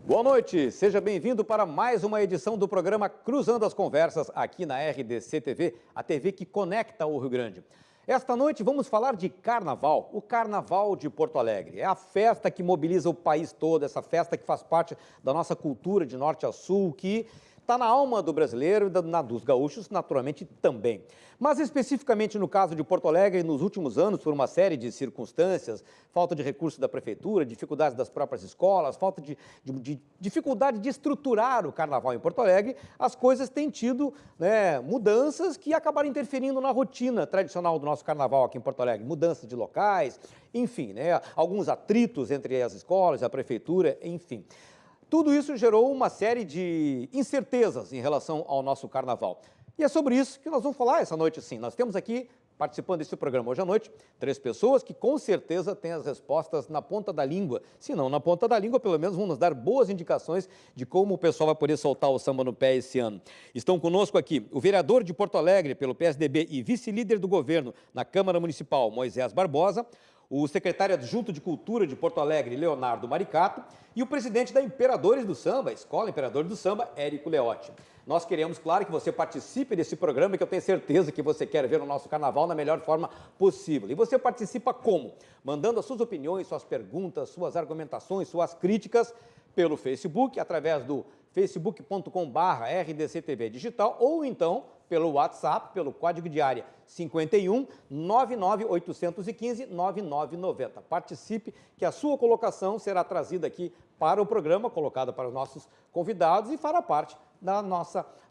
Boa noite, seja bem-vindo para mais uma edição do programa Cruzando as Conversas aqui na RDC TV, a TV que conecta o Rio Grande. Esta noite vamos falar de Carnaval, o Carnaval de Porto Alegre. É a festa que mobiliza o país todo, essa festa que faz parte da nossa cultura de norte a sul, que está na alma do brasileiro e na dos gaúchos, naturalmente, também. Mas, especificamente no caso de Porto Alegre, nos últimos anos, por uma série de circunstâncias, falta de recursos da prefeitura, dificuldades das próprias escolas, falta de dificuldade de estruturar o carnaval em Porto Alegre, as coisas têm tido mudanças que acabaram interferindo na rotina tradicional do nosso carnaval aqui em Porto Alegre. Mudanças de locais, enfim, alguns atritos entre as escolas, a prefeitura, enfim. Tudo isso gerou uma série de incertezas em relação ao nosso carnaval. E é sobre isso que nós vamos falar essa noite, sim. Nós temos aqui, participando desse programa hoje à noite, 3 pessoas que com certeza têm as respostas na ponta da língua. Se não na ponta da língua, pelo menos vão nos dar boas indicações de como o pessoal vai poder soltar o samba no pé esse ano. Estão conosco aqui o vereador de Porto Alegre pelo PSDB e vice-líder do governo na Câmara Municipal, Moisés Barbosa, o secretário adjunto de Cultura de Porto Alegre, Leonardo Maricato, e o presidente da Imperadores do Samba, Escola Imperadores do Samba, Érico Leotti. Nós queremos, claro, que você participe desse programa, que eu tenho certeza que você quer ver o nosso carnaval na melhor forma possível. E você participa como? Mandando as suas opiniões, suas perguntas, suas argumentações, suas críticas pelo Facebook, através do facebook.com/rdctv digital, ou então pelo WhatsApp, pelo código de área 51 99815 9990. Participe, que a sua colocação será trazida aqui para o programa, colocada para os nossos convidados e fará parte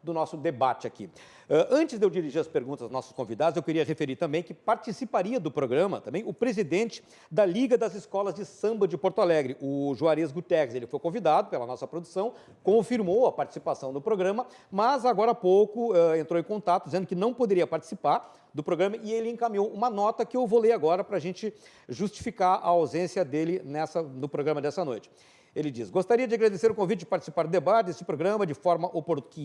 do nosso debate aqui. Antes de eu dirigir as perguntas aos nossos convidados, eu queria referir também que participaria do programa também o presidente da Liga das Escolas de Samba de Porto Alegre, o Juarez Guterres. Ele foi convidado pela nossa produção, confirmou a participação no programa, mas agora há pouco entrou em contato dizendo que não poderia participar do programa e ele encaminhou uma nota que eu vou ler agora para a gente justificar a ausência dele no programa dessa noite. Ele diz: gostaria de agradecer o convite de participar do debate desse programa que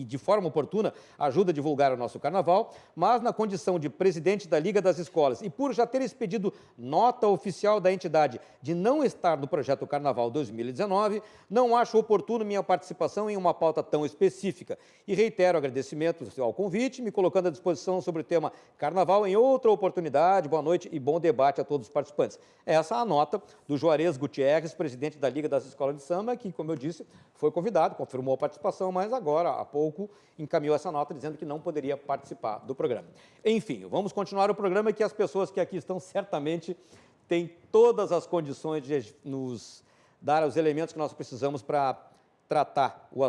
de forma oportuna ajuda a divulgar o nosso carnaval, mas na condição de presidente da Liga das Escolas e por já ter expedido nota oficial da entidade de não estar no projeto Carnaval 2019, não acho oportuno minha participação em uma pauta tão específica e reitero agradecimentos ao convite, me colocando à disposição sobre o tema Carnaval em outra oportunidade. Boa noite e bom debate a todos os participantes. Essa é a nota do Juarez Guterres, presidente da Liga das Escolas de Samba, que, como eu disse, foi convidado, confirmou a participação, mas agora, há pouco, encaminhou essa nota dizendo que não poderia participar do programa. Enfim, vamos continuar o programa e que as pessoas que aqui estão certamente têm todas as condições de nos dar os elementos que nós precisamos para tratar um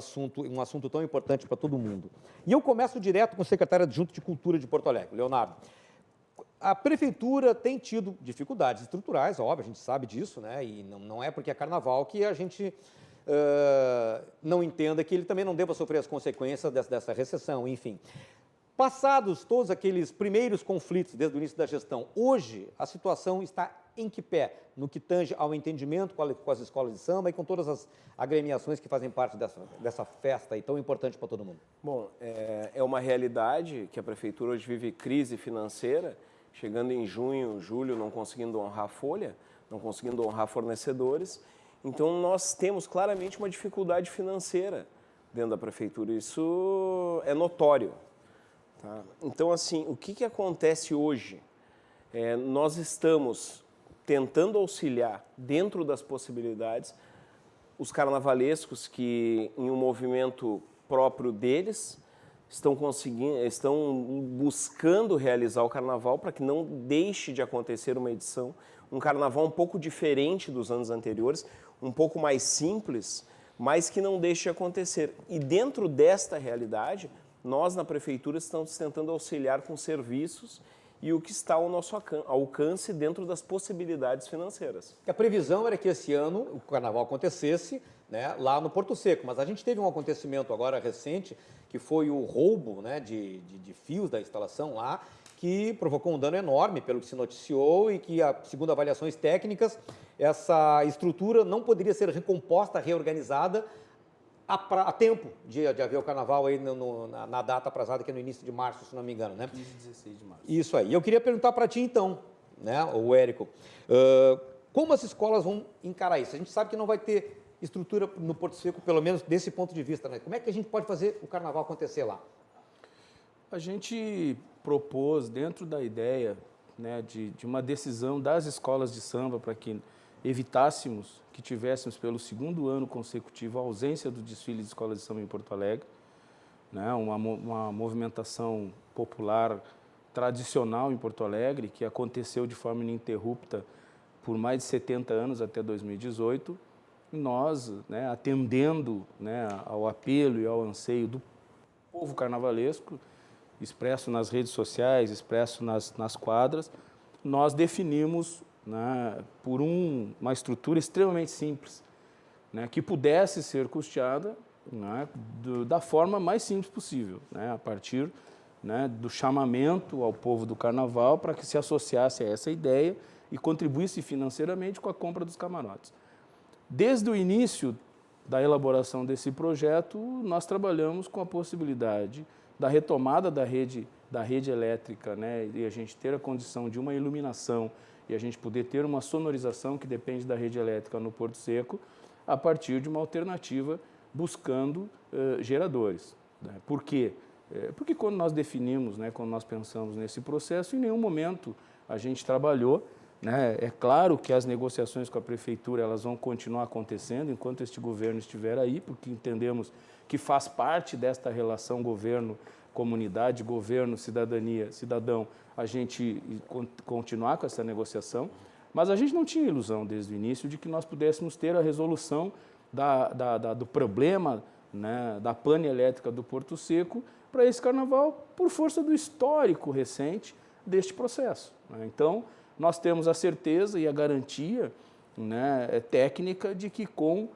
assunto tão importante para todo mundo. E eu começo direto com o secretário adjunto de Cultura de Porto Alegre, Leonardo. A prefeitura tem tido dificuldades estruturais, óbvio, a gente sabe disso, e não é porque é carnaval que a gente não entenda que ele também não deva sofrer as consequências dessa recessão, enfim. Passados todos aqueles primeiros conflitos desde o início da gestão, hoje a situação está em que pé? No que tange ao entendimento com as escolas de samba e com todas as agremiações que fazem parte dessa festa aí tão importante para todo mundo. Bom, é uma realidade que a prefeitura hoje vive crise financeira, chegando em junho, julho, não conseguindo honrar a folha, não conseguindo honrar fornecedores. Então, nós temos claramente uma dificuldade financeira dentro da prefeitura. Isso é notório. Tá? Então, assim, o que acontece hoje? Nós estamos tentando auxiliar, dentro das possibilidades, os carnavalescos que, em um movimento próprio deles, estão buscando realizar o carnaval para que não deixe de acontecer uma edição, um carnaval um pouco diferente dos anos anteriores, um pouco mais simples, mas que não deixe de acontecer. E dentro desta realidade, nós na prefeitura estamos tentando auxiliar com serviços e o que está ao nosso alcance dentro das possibilidades financeiras. A previsão era que esse ano o carnaval acontecesse lá no Porto Seco, mas a gente teve um acontecimento agora recente, que foi o roubo de fios da instalação lá, que provocou um dano enorme, pelo que se noticiou, e que, segundo avaliações técnicas, essa estrutura não poderia ser recomposta, reorganizada a tempo de haver o carnaval aí na data aprazada, que é no início de março, se não me engano, 15 e 16 de março. Isso aí. E eu queria perguntar para ti, então, o Érico, como as escolas vão encarar isso? A gente sabe que não vai ter estrutura no Porto Seco, pelo menos desse ponto de vista, né? Como é que a gente pode fazer o carnaval acontecer lá? A gente propôs, dentro da ideia, né, de uma decisão das escolas de samba para que evitássemos que tivéssemos pelo segundo ano consecutivo a ausência do desfile de escolas de samba em Porto Alegre, né, uma movimentação popular tradicional em Porto Alegre, que aconteceu de forma ininterrupta por mais de 70 anos até 2018, e nós, né, atendendo, né, ao apelo e ao anseio do povo carnavalesco, expresso nas redes sociais, expresso nas quadras, nós definimos, né, por uma estrutura extremamente simples, né, que pudesse ser custeada, né, da forma mais simples possível, né, a partir, né, do chamamento ao povo do carnaval para que se associasse a essa ideia e contribuísse financeiramente com a compra dos camarotes. Desde o início da elaboração desse projeto, nós trabalhamos com a possibilidade da retomada da rede elétrica, né, e a gente ter a condição de uma iluminação e a gente poder ter uma sonorização que depende da rede elétrica no Porto Seco, a partir de uma alternativa buscando geradores. Né? Por quê? Porque quando nós definimos, né, quando nós pensamos nesse processo, em nenhum momento a gente trabalhou, né? É claro que as negociações com a prefeitura elas vão continuar acontecendo enquanto este governo estiver aí, porque entendemos que faz parte desta relação governo-comunidade, governo-cidadania, cidadão, a gente continuar com essa negociação, mas a gente não tinha ilusão desde o início de que nós pudéssemos ter a resolução do problema, né, da pane elétrica do Porto Seco para esse carnaval por força do histórico recente deste processo. Né? Então, nós temos a certeza e a garantia, né, técnica de que com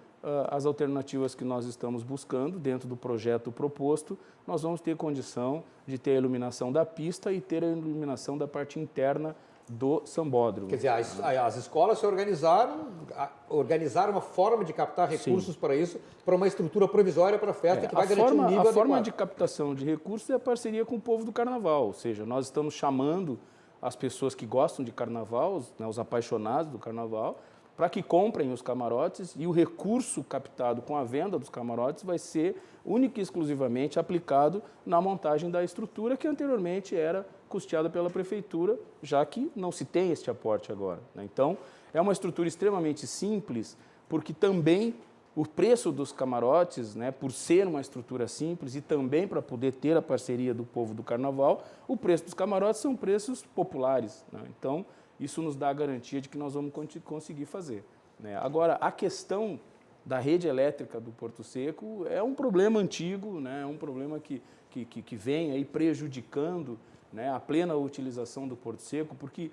as alternativas que nós estamos buscando dentro do projeto proposto, nós vamos ter condição de ter a iluminação da pista e ter a iluminação da parte interna do sambódromo. Quer dizer, as escolas se organizaram uma forma de captar recursos para isso, para uma estrutura provisória para a festa que vai garantir um nível adequado. A forma de captação de recursos é a parceria com o povo do carnaval, ou seja, nós estamos chamando as pessoas que gostam de carnaval, né, os apaixonados do carnaval, para que comprem os camarotes e o recurso captado com a venda dos camarotes vai ser única e exclusivamente aplicado na montagem da estrutura que anteriormente era custeada pela prefeitura, já que não se tem este aporte agora. Né? Então, é uma estrutura extremamente simples, porque também o preço dos camarotes, né, por ser uma estrutura simples e também para poder ter a parceria do povo do carnaval, o preço dos camarotes são preços populares. Né? Então, isso nos dá a garantia de que nós vamos conseguir fazer. Né? Agora, a questão da rede elétrica do Porto Seco é um problema antigo, né? É um problema que vem aí prejudicando, né, a plena utilização do Porto Seco, porque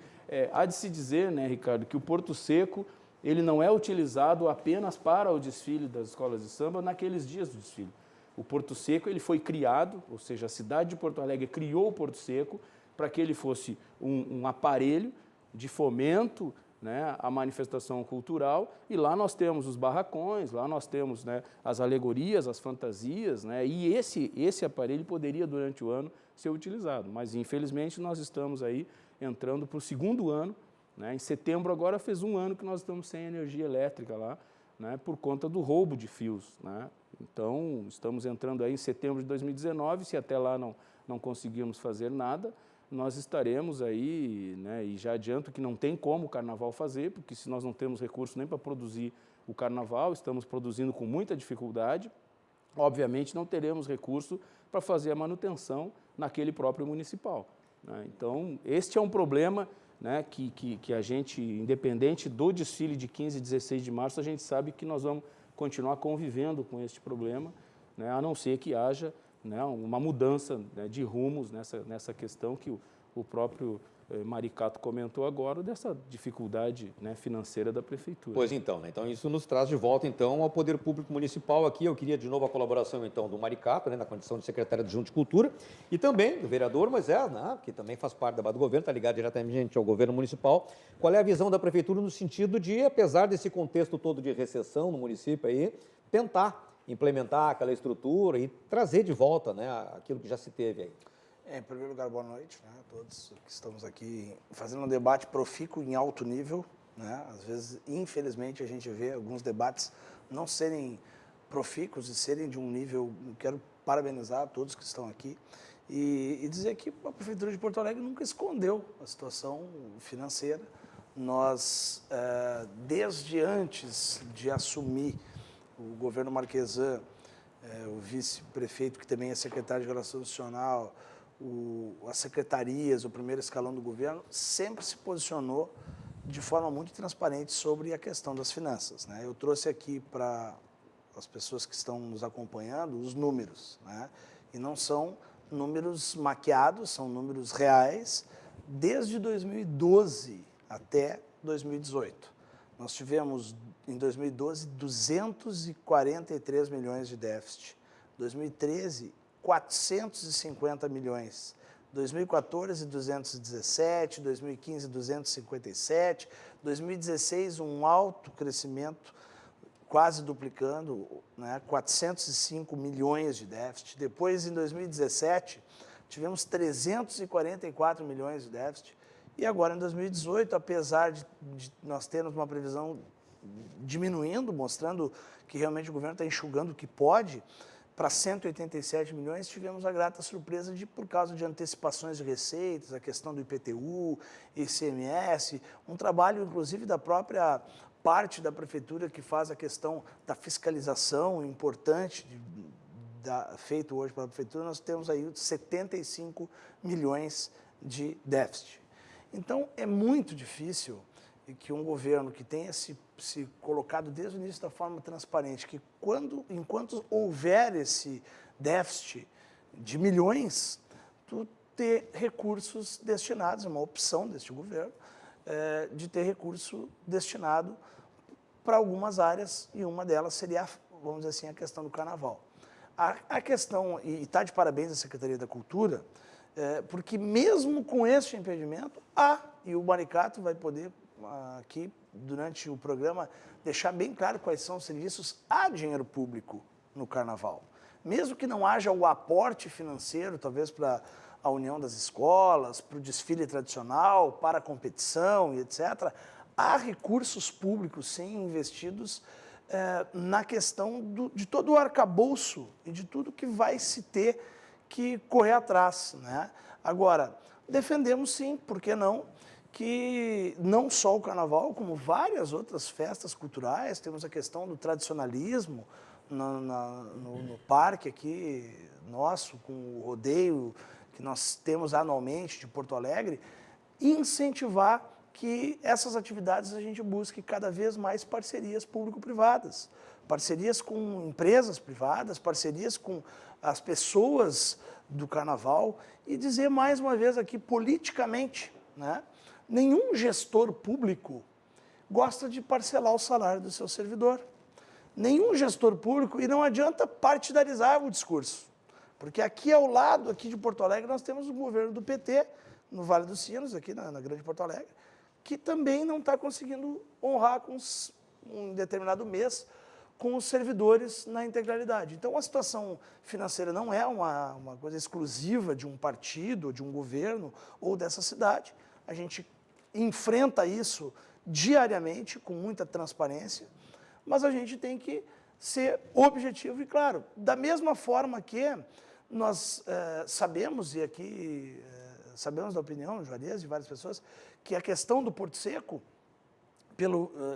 há de se dizer, né, Ricardo, que o Porto Seco ele não é utilizado apenas para o desfile das escolas de samba naqueles dias do desfile. O Porto Seco ele foi criado, ou seja, a cidade de Porto Alegre criou o Porto Seco para que ele fosse um aparelho de fomento, né, à manifestação cultural, e lá nós temos os barracões, lá nós temos, né, as alegorias, as fantasias, né, e esse aparelho poderia durante o ano ser utilizado, mas infelizmente nós estamos aí entrando para o segundo ano, né, em setembro agora fez um ano que nós estamos sem energia elétrica lá, né, por conta do roubo de fios, né. Então estamos entrando aí em setembro de 2019, se até lá não conseguirmos fazer nada, nós estaremos aí, né, e já adianto que não tem como o carnaval fazer, porque se nós não temos recurso nem para produzir o carnaval, estamos produzindo com muita dificuldade, obviamente não teremos recurso para fazer a manutenção naquele próprio municipal. Né? Então, este é um problema, né, que a gente, independente do desfile de 15 e 16 de março, a gente sabe que nós vamos continuar convivendo com este problema, né, a não ser que haja, né, uma mudança, né, de rumos nessa questão que o próprio Maricato comentou agora, dessa dificuldade, né, financeira da prefeitura. Pois então, né? Então isso nos traz de volta então ao Poder Público Municipal aqui. Eu queria de novo a colaboração então do Maricato, né, na condição de secretário adjunto de Cultura, e também do vereador Moisés, né, que também faz parte da base do governo, está ligado diretamente ao governo municipal. Qual é a visão da prefeitura no sentido de, apesar desse contexto todo de recessão no município aí, tentar implementar aquela estrutura e trazer de volta, né, aquilo que já se teve aí? Em primeiro lugar, boa noite, né, a todos que estamos aqui fazendo um debate profícuo em alto nível, né? Às vezes, infelizmente, a gente vê alguns debates não serem profícuos e serem de um nível... Quero parabenizar todos que estão aqui e dizer que a Prefeitura de Porto Alegre nunca escondeu a situação financeira. Nós, desde antes de assumir o governo Marquesan, o vice-prefeito, que também é secretário de Relação Institucional, as secretarias, o primeiro escalão do governo, sempre se posicionou de forma muito transparente sobre a questão das finanças, né? Eu trouxe aqui para as pessoas que estão nos acompanhando os números, né? E não são números maquiados, são números reais, desde 2012 até 2018. Nós tivemos, em 2012, 243 milhões de déficit. 2013, 450 milhões. 2014, 217, 2015, 257, 2016, um alto crescimento, quase duplicando, né, 405 milhões de déficit. Depois, em 2017, tivemos 344 milhões de déficit. E agora, em 2018, apesar de nós termos uma previsão diminuindo, mostrando que realmente o governo está enxugando o que pode, para 187 milhões, tivemos a grata surpresa de, por causa de antecipações de receitas, a questão do IPTU, ICMS, um trabalho, inclusive, da própria parte da Prefeitura que faz a questão da fiscalização importante, feito hoje pela Prefeitura, nós temos aí 75 milhões de déficit. Então, é muito difícil que um governo que tenha se colocado desde o início da forma transparente, que enquanto houver esse déficit de milhões, tu ter recursos destinados, é uma opção deste governo, de ter recurso destinado para algumas áreas, e uma delas seria, vamos dizer assim, a questão do carnaval. A questão, e está de parabéns a Secretaria da Cultura, porque mesmo com este impedimento, e o Maricato vai poder, aqui, durante o programa, deixar bem claro quais são os serviços, há dinheiro público no Carnaval. Mesmo que não haja o aporte financeiro, talvez para a união das escolas, para o desfile tradicional, para a competição e etc., há recursos públicos, sim, investidos na questão de todo o arcabouço e de tudo que vai se ter que correr atrás, né? Agora, defendemos sim, por que não, que não só o Carnaval, como várias outras festas culturais, temos a questão do tradicionalismo no parque aqui nosso, com o rodeio que nós temos anualmente de Porto Alegre, incentivar que essas atividades a gente busque cada vez mais parcerias público-privadas, parcerias com empresas privadas, parcerias com as pessoas do Carnaval, e dizer mais uma vez aqui, politicamente, né? Nenhum gestor público gosta de parcelar o salário do seu servidor. Nenhum gestor público, e não adianta partidarizar o discurso, porque aqui ao lado, aqui de Porto Alegre, nós temos o governo do PT, no Vale dos Sinos, aqui na Grande Porto Alegre, que também não está conseguindo honrar um determinado mês com os servidores na integralidade. Então, a situação financeira não é uma coisa exclusiva de um partido, de um governo ou dessa cidade. A gente enfrenta isso diariamente, com muita transparência, mas a gente tem que ser objetivo e claro. Da mesma forma que nós sabemos, e aqui sabemos da opinião, Juarez, de várias pessoas, que a questão do Porto Seco,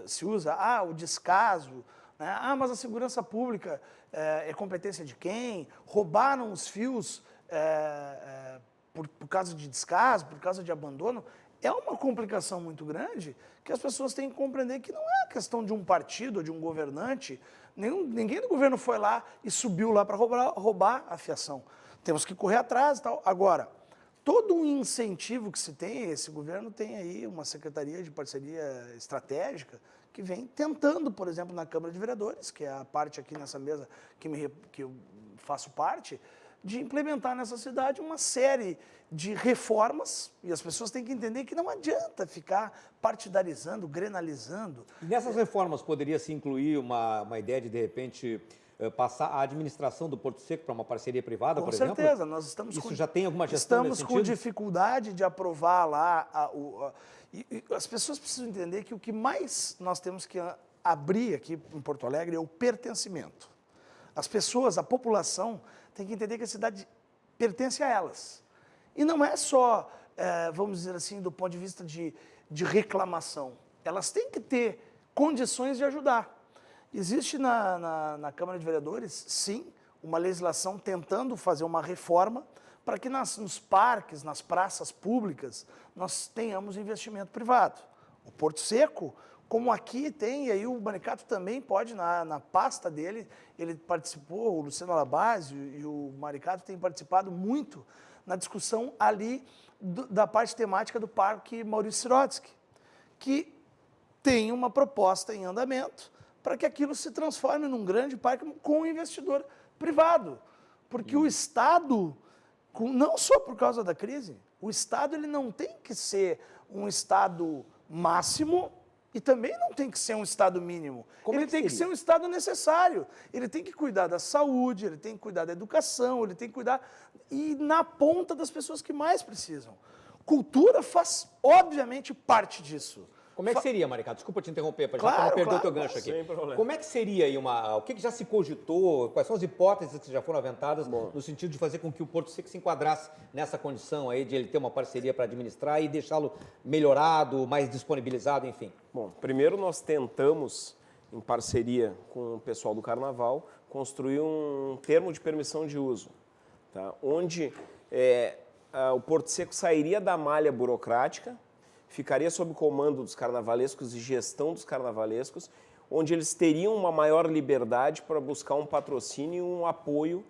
se usa, o descaso, né? Mas a segurança pública é competência de quem? Roubaram os fios por causa de descaso, por causa de abandono. É uma complicação muito grande que as pessoas têm que compreender que não é questão de um partido ou de um governante. Ninguém do governo foi lá e subiu lá para roubar a fiação. Temos que correr atrás e tal. Agora, todo o incentivo que se tem, esse governo tem aí uma secretaria de parceria estratégica que vem tentando, por exemplo, na Câmara de Vereadores, que é a parte aqui nessa mesa que eu faço parte, de implementar nessa cidade uma série de reformas, e as pessoas têm que entender que não adianta ficar partidarizando, grenalizando. E nessas reformas poderia se incluir uma ideia de repente, passar a administração do Porto Seco para uma parceria privada, por exemplo? Com certeza, nós estamos Isso já tem alguma gestão nesse Estamos com dificuldade de aprovar lá. E as pessoas precisam entender que o que mais nós temos que abrir aqui em Porto Alegre é o pertencimento. As pessoas, a população, tem que entender que a cidade pertence a elas. E não é só, vamos dizer assim, do ponto de vista de reclamação. Elas têm que ter condições de ajudar. Existe na Câmara de Vereadores, sim, uma legislação tentando fazer uma reforma para que nos parques, nas praças públicas, nós tenhamos investimento privado. O Porto Seco, como aqui tem, e aí o Maricato também pode, na pasta dele, ele participou, o Luciano Alabase e o Maricato têm participado muito na discussão ali da parte temática do Parque Maurício Sirotsky, que tem uma proposta em andamento para que aquilo se transforme num grande parque com um investidor privado. Porque o Estado, não só por causa da crise, o Estado ele não tem que ser um Estado máximo e também não tem que ser um Estado mínimo. Ele tem que ser um Estado necessário. Ele tem que cuidar da saúde, ele tem que cuidar da educação, ele tem que cuidar e na ponta das pessoas que mais precisam. Cultura faz, obviamente, parte disso. Como é que seria, Maricato? Desculpa te interromper, para Claro, não perder o claro, teu gancho aqui. sem problema. Como é que seria aí o que já se cogitou, quais são as hipóteses que já foram aventadas no sentido de fazer com que o Porto Seco se enquadrasse nessa condição aí de ele ter uma parceria para administrar e deixá-lo melhorado, mais disponibilizado, enfim? Bom, primeiro nós tentamos, em parceria com o pessoal do Carnaval, construir um termo de permissão de uso, tá? Onde o Porto Seco sairia da malha burocrática, ficaria sob comando dos carnavalescos e gestão dos carnavalescos, onde eles teriam uma maior liberdade para buscar um patrocínio e um apoio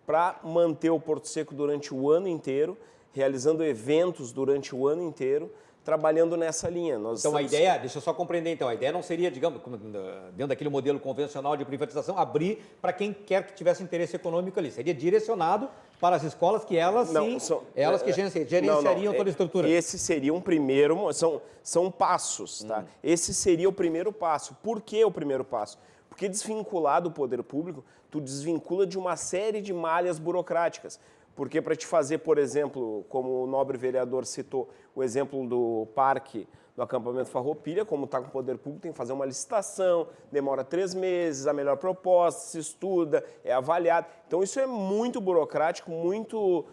para manter o Porto Seco durante o ano inteiro, realizando eventos durante o ano inteiro, trabalhando nessa linha. Então a ideia, deixa eu só compreender então, a ideia não seria, digamos, dentro daquele modelo convencional de privatização, abrir para quem quer que tivesse interesse econômico ali, seria direcionado para as escolas que elas que gerenciariam toda a estrutura. Esse seria um primeiro, são passos, tá? Esse seria o primeiro passo. Por que o primeiro passo? Porque desvincular do poder público, tu desvincula de uma série de malhas burocráticas. Porque para te fazer, por exemplo, como o nobre vereador citou, o exemplo do parque do acampamento Farroupilha, como está com o poder público, tem que fazer uma licitação, demora 3 meses, a melhor proposta, se estuda, é avaliado. Então isso é muito burocrático, muito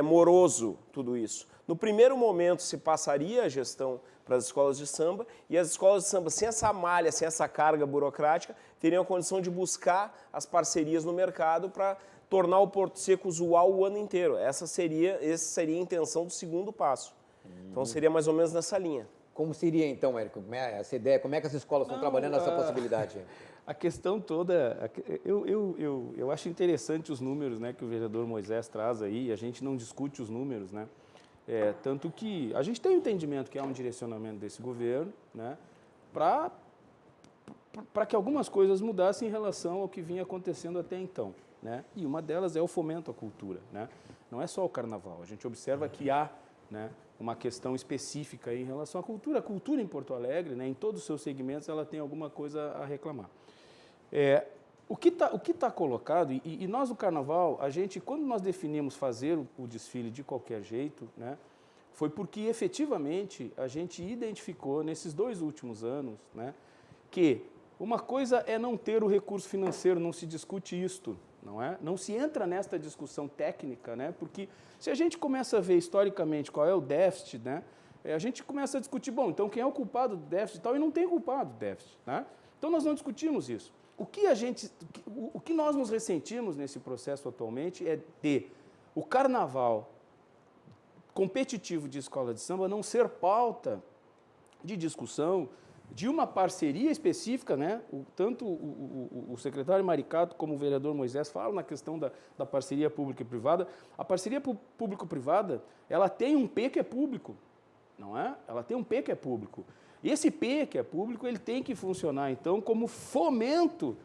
moroso, tudo isso. No primeiro momento se passaria a gestão para as escolas de samba, e as escolas de samba, sem essa malha, sem essa carga burocrática, teriam a condição de buscar as parcerias no mercado para tornar o Porto Seco usual o ano inteiro. Essa seria a intenção do segundo passo. Então seria mais ou menos nessa linha. Como seria então, Érico, essa ideia? Como é que as escolas estão trabalhando essa possibilidade? A questão toda, eu acho interessante os números, né, que o vereador Moisés traz aí, a gente não discute os números, né? Tanto que a gente tem o entendimento que há um direcionamento desse governo, né, para que algumas coisas mudassem em relação ao que vinha acontecendo até então, né? E uma delas é o fomento à cultura, né? Não é só o carnaval, a gente observa que há, né, uma questão específica aí em relação à cultura. A cultura em Porto Alegre, né, em todos os seus segmentos, ela tem alguma coisa a reclamar. O que tá colocado, e nós no Carnaval, a gente, quando nós definimos fazer o desfile de qualquer jeito, né, foi porque efetivamente a gente identificou nesses 2 últimos anos, né, que uma coisa é não ter o recurso financeiro, não se discute isto, não é? Não se entra nesta discussão técnica, né, porque se a gente começa a ver historicamente qual é o déficit, né, a gente começa a discutir, bom, então quem é o culpado do déficit e tal, e não tem culpado do déficit, né? Então nós não discutimos isso. O que nós nos ressentimos nesse processo atualmente é de o carnaval competitivo de escola de samba não ser pauta de discussão de uma parceria específica, né? Tanto o secretário Maricato como o vereador Moisés falam na questão da parceria pública e privada. A parceria público-privada, ela tem um P que é público, não é? Ela tem um P que é público. E esse P que é público, ele tem que funcionar, então, como fomento,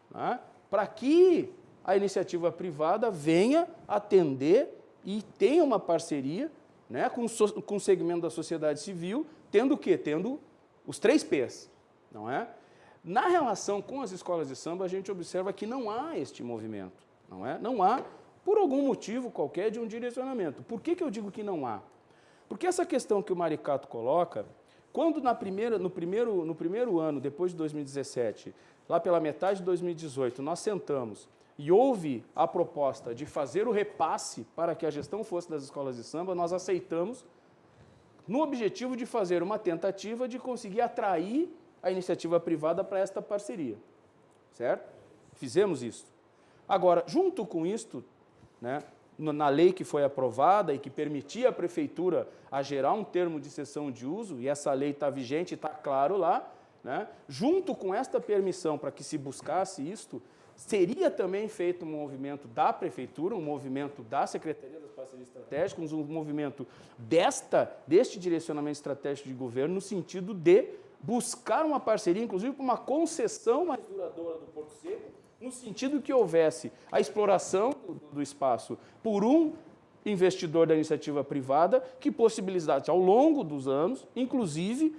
né, para que a iniciativa privada venha atender e tenha uma parceria, né, com o segmento da sociedade civil, tendo o quê? Tendo os 3 P's, não é? Na relação com as escolas de samba, a gente observa que não há este movimento, não é? Não há, por algum motivo qualquer, de um direcionamento. Por que eu digo que não há? Porque essa questão que o Maricato coloca, Quando no primeiro ano, depois de 2017, lá pela metade de 2018, nós sentamos e houve a proposta de fazer o repasse para que a gestão fosse das escolas de samba, nós aceitamos no objetivo de fazer uma tentativa de conseguir atrair a iniciativa privada para esta parceria, certo? Fizemos isso. Agora, junto com isto, né, na lei que foi aprovada e que permitia à prefeitura a gerar um termo de cessão de uso, e essa lei está vigente, está claro lá, né, junto com esta permissão para que se buscasse isto, seria também feito um movimento da prefeitura, um movimento da Secretaria das Parcerias Estratégicas, um movimento deste direcionamento estratégico de governo, no sentido de buscar uma parceria, inclusive para uma concessão mais duradoura do Porto Seco, no sentido que houvesse a exploração do espaço por um investidor da iniciativa privada que possibilitasse, ao longo dos anos, inclusive,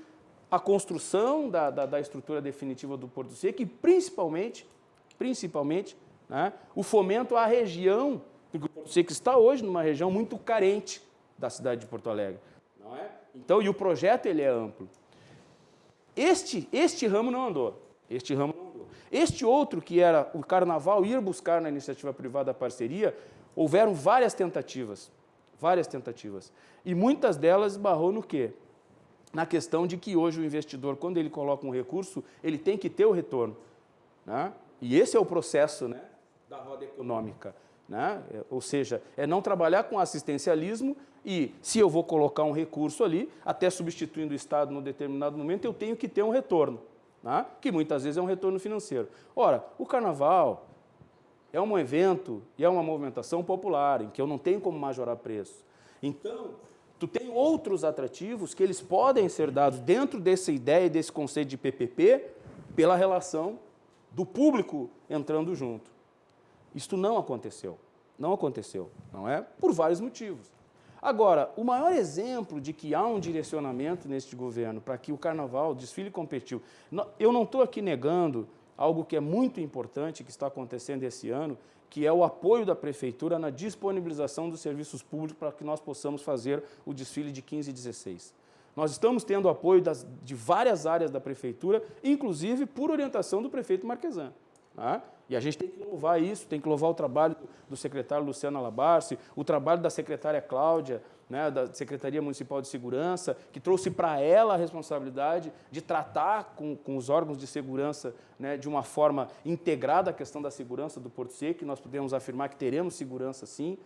a construção da estrutura definitiva do Porto Seco e, principalmente, né, o fomento à região, porque o Porto Seco está hoje numa região muito carente da cidade de Porto Alegre. Não é? Então, e o projeto ele é amplo. Este ramo não andou. Este outro, que era o Carnaval ir buscar na iniciativa privada a parceria, houveram várias tentativas. E muitas delas esbarrou no quê? Na questão de que hoje o investidor, quando ele coloca um recurso, ele tem que ter o retorno, né? E esse é o processo, né, da roda econômica, né? Ou seja, é não trabalhar com assistencialismo e, se eu vou colocar um recurso ali, até substituindo o Estado num determinado momento, eu tenho que ter um retorno, né? Que muitas vezes é um retorno financeiro. Ora, o Carnaval é um evento e é uma movimentação popular, em que eu não tenho como majorar preço. Então, tu tem outros atrativos que eles podem ser dados dentro dessa ideia e desse conceito de PPP pela relação do público entrando junto. Isto não aconteceu, não é? Por vários motivos. Agora, o maior exemplo de que há um direcionamento neste governo para que o Carnaval, o desfile competitivo, eu não estou aqui negando algo que é muito importante que está acontecendo esse ano, que é o apoio da Prefeitura na disponibilização dos serviços públicos para que nós possamos fazer o desfile de 15 e 16. Nós estamos tendo apoio de várias áreas da Prefeitura, inclusive por orientação do prefeito Marquesan. Tá? E a gente tem que louvar isso, tem que louvar o trabalho do secretário Luciano Alabarce, o trabalho da secretária Cláudia, né, da Secretaria Municipal de Segurança, que trouxe para ela a responsabilidade de tratar com os órgãos de segurança, né, de uma forma integrada a questão da segurança do Porto Seco, e nós podemos afirmar que teremos segurança sim.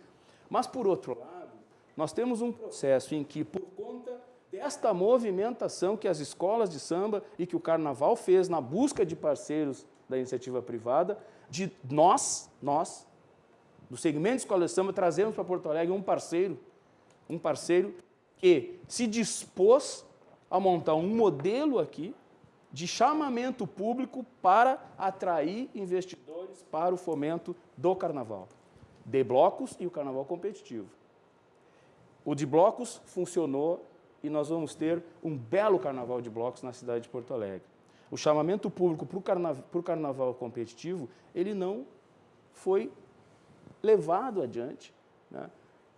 Mas, por outro lado, nós temos um processo em que, por conta desta movimentação que as escolas de samba e que o Carnaval fez na busca de parceiros da iniciativa privada, de nós, do segmento de escola de samba, trazemos para Porto Alegre um parceiro que se dispôs a montar um modelo aqui de chamamento público para atrair investidores para o fomento do Carnaval, de blocos e o Carnaval competitivo. O de blocos funcionou e nós vamos ter um belo Carnaval de blocos na cidade de Porto Alegre. O chamamento público para o Carnaval competitivo, ele não foi levado adiante, né?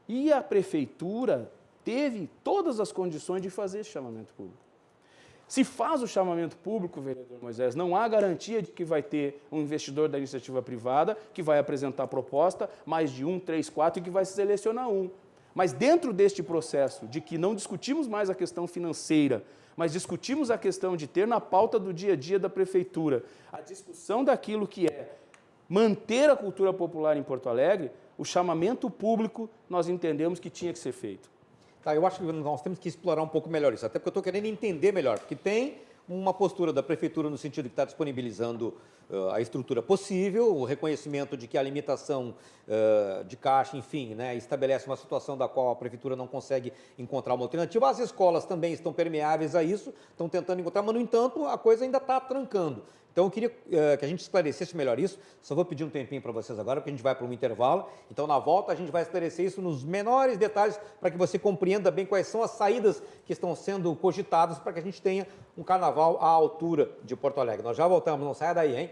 E a Prefeitura teve todas as condições de fazer esse chamamento público. Se faz o chamamento público, vereador Moisés, não há garantia de que vai ter um investidor da iniciativa privada que vai apresentar proposta, mais de 1, 3, 4, e que vai selecionar um. Mas dentro deste processo de que não discutimos mais a questão financeira, mas discutimos a questão de ter na pauta do dia a dia da Prefeitura a discussão daquilo que é manter a cultura popular em Porto Alegre, o chamamento público nós entendemos que tinha que ser feito. Tá, eu acho que nós temos que explorar um pouco melhor isso, até porque eu estou querendo entender melhor, porque tem uma postura da Prefeitura no sentido de que está disponibilizando a estrutura possível, o reconhecimento de que a limitação de caixa, enfim, né, estabelece uma situação da qual a Prefeitura não consegue encontrar uma alternativa. As escolas também estão permeáveis a isso, estão tentando encontrar, mas, no entanto, a coisa ainda está trancando. Então, eu queria que a gente esclarecesse melhor isso. Só vou pedir um tempinho para vocês agora, porque a gente vai para um intervalo. Então, na volta, a gente vai esclarecer isso nos menores detalhes para que você compreenda bem quais são as saídas que estão sendo cogitadas para que a gente tenha um carnaval à altura de Porto Alegre. Nós já voltamos, não saia daí, hein?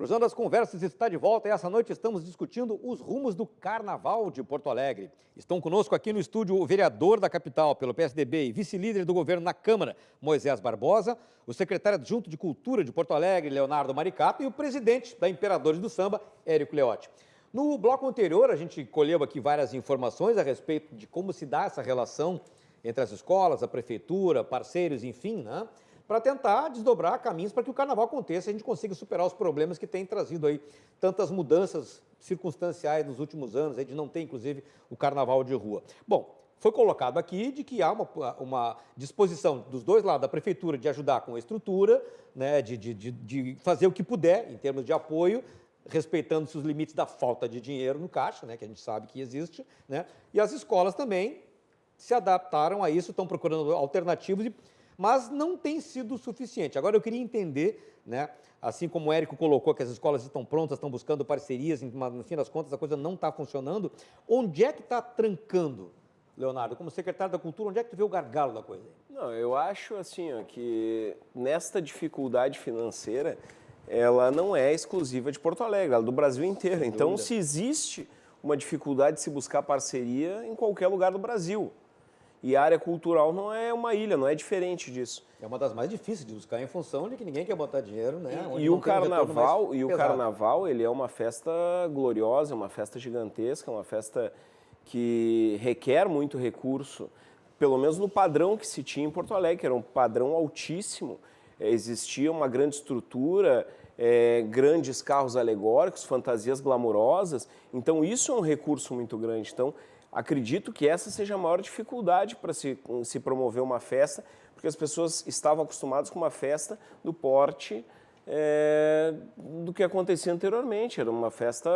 Cruzando as Conversas está de volta e essa noite estamos discutindo os rumos do Carnaval de Porto Alegre. Estão conosco aqui no estúdio o vereador da capital pelo PSDB e vice-líder do governo na Câmara, Moisés Barbosa, o secretário adjunto de Cultura de Porto Alegre, Leonardo Maricato, e o presidente da Imperadores do Samba, Érico Leotti. No bloco anterior, a gente colheu aqui várias informações a respeito de como se dá essa relação entre as escolas, a prefeitura, parceiros, enfim, né? Para tentar desdobrar caminhos para que o carnaval aconteça e a gente consiga superar os problemas que tem trazido aí tantas mudanças circunstanciais nos últimos anos. A gente não tem, inclusive, o carnaval de rua. Bom, foi colocado aqui de que há uma disposição dos dois lados da prefeitura de ajudar com a estrutura, né, de fazer o que puder em termos de apoio, respeitando-se os limites da falta de dinheiro no caixa, né, que a gente sabe que existe, né, e as escolas também se adaptaram a isso, estão procurando alternativas, mas não tem sido suficiente. Agora, eu queria entender, né, assim como o Érico colocou que as escolas estão prontas, estão buscando parcerias, mas no fim das contas a coisa não está funcionando, onde é que está trancando, Leonardo? Como secretário da Cultura, onde é que tu vê o gargalo da coisa? Não, eu acho assim, ó, que nesta dificuldade financeira, ela não é exclusiva de Porto Alegre, ela é do Brasil inteiro. Então, se existe uma dificuldade de se buscar parceria em qualquer lugar do Brasil. E a área cultural não é uma ilha, não é diferente disso. É uma das mais difíceis de buscar em função de que ninguém quer botar dinheiro, né? E o carnaval, ele é uma festa gloriosa, é uma festa gigantesca, é uma festa que requer muito recurso, pelo menos no padrão que se tinha em Porto Alegre, que era um padrão altíssimo. Existia uma grande estrutura, grandes carros alegóricos, fantasias glamourosas. Então, isso é um recurso muito grande. Então, acredito que essa seja a maior dificuldade para se promover uma festa, porque as pessoas estavam acostumadas com uma festa do porte do que acontecia anteriormente. Era uma festa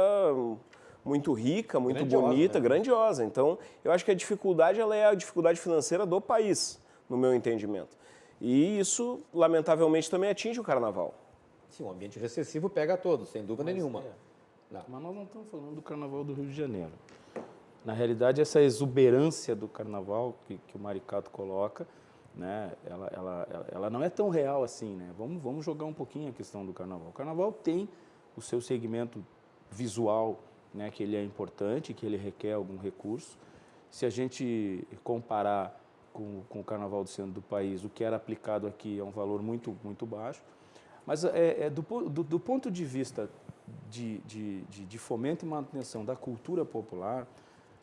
muito rica, muito grandiosa, bonita, né? Grandiosa. Então, eu acho que a dificuldade ela é a dificuldade financeira do país, no meu entendimento. E isso, lamentavelmente, também atinge o carnaval. Sim, o ambiente recessivo pega a todos, sem dúvida nenhuma. Mas nós não estamos falando do Carnaval do Rio de Janeiro. Na realidade, essa exuberância do Carnaval que o Maricato coloca, né, ela não é tão real assim, né? Vamos jogar um pouquinho a questão do Carnaval. O Carnaval tem o seu segmento visual, né, que ele é importante, que ele requer algum recurso. Se a gente comparar com o Carnaval do centro do país, o que era aplicado aqui é um valor muito, muito baixo. Mas do ponto de vista de fomento e manutenção da cultura popular,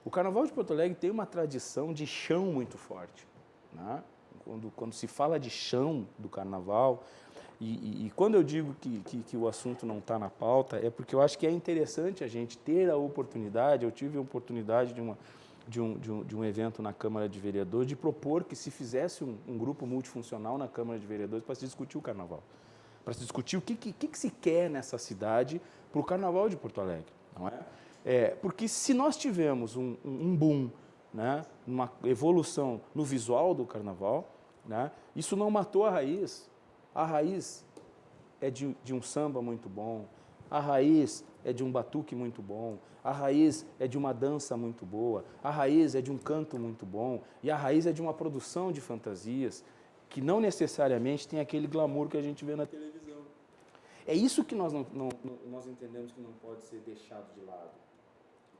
o Carnaval de Porto Alegre tem uma tradição de chão muito forte, né? Quando se fala de chão do Carnaval, e quando eu digo que o assunto não está na pauta, é porque eu acho que é interessante a gente ter a oportunidade, eu tive a oportunidade de um evento na Câmara de Vereadores, de propor que se fizesse um grupo multifuncional na Câmara de Vereadores para se discutir o Carnaval, para se discutir o que se quer nessa cidade para o Carnaval de Porto Alegre, não é? Porque se nós tivemos um boom, né, uma evolução no visual do Carnaval, né, isso não matou a raiz. A raiz é de um samba muito bom, a raiz é de um batuque muito bom, a raiz é de uma dança muito boa, a raiz é de um canto muito bom, e a raiz é de uma produção de fantasias que não necessariamente tem aquele glamour que a gente vê na televisão. É isso que nós entendemos que não pode ser deixado de lado.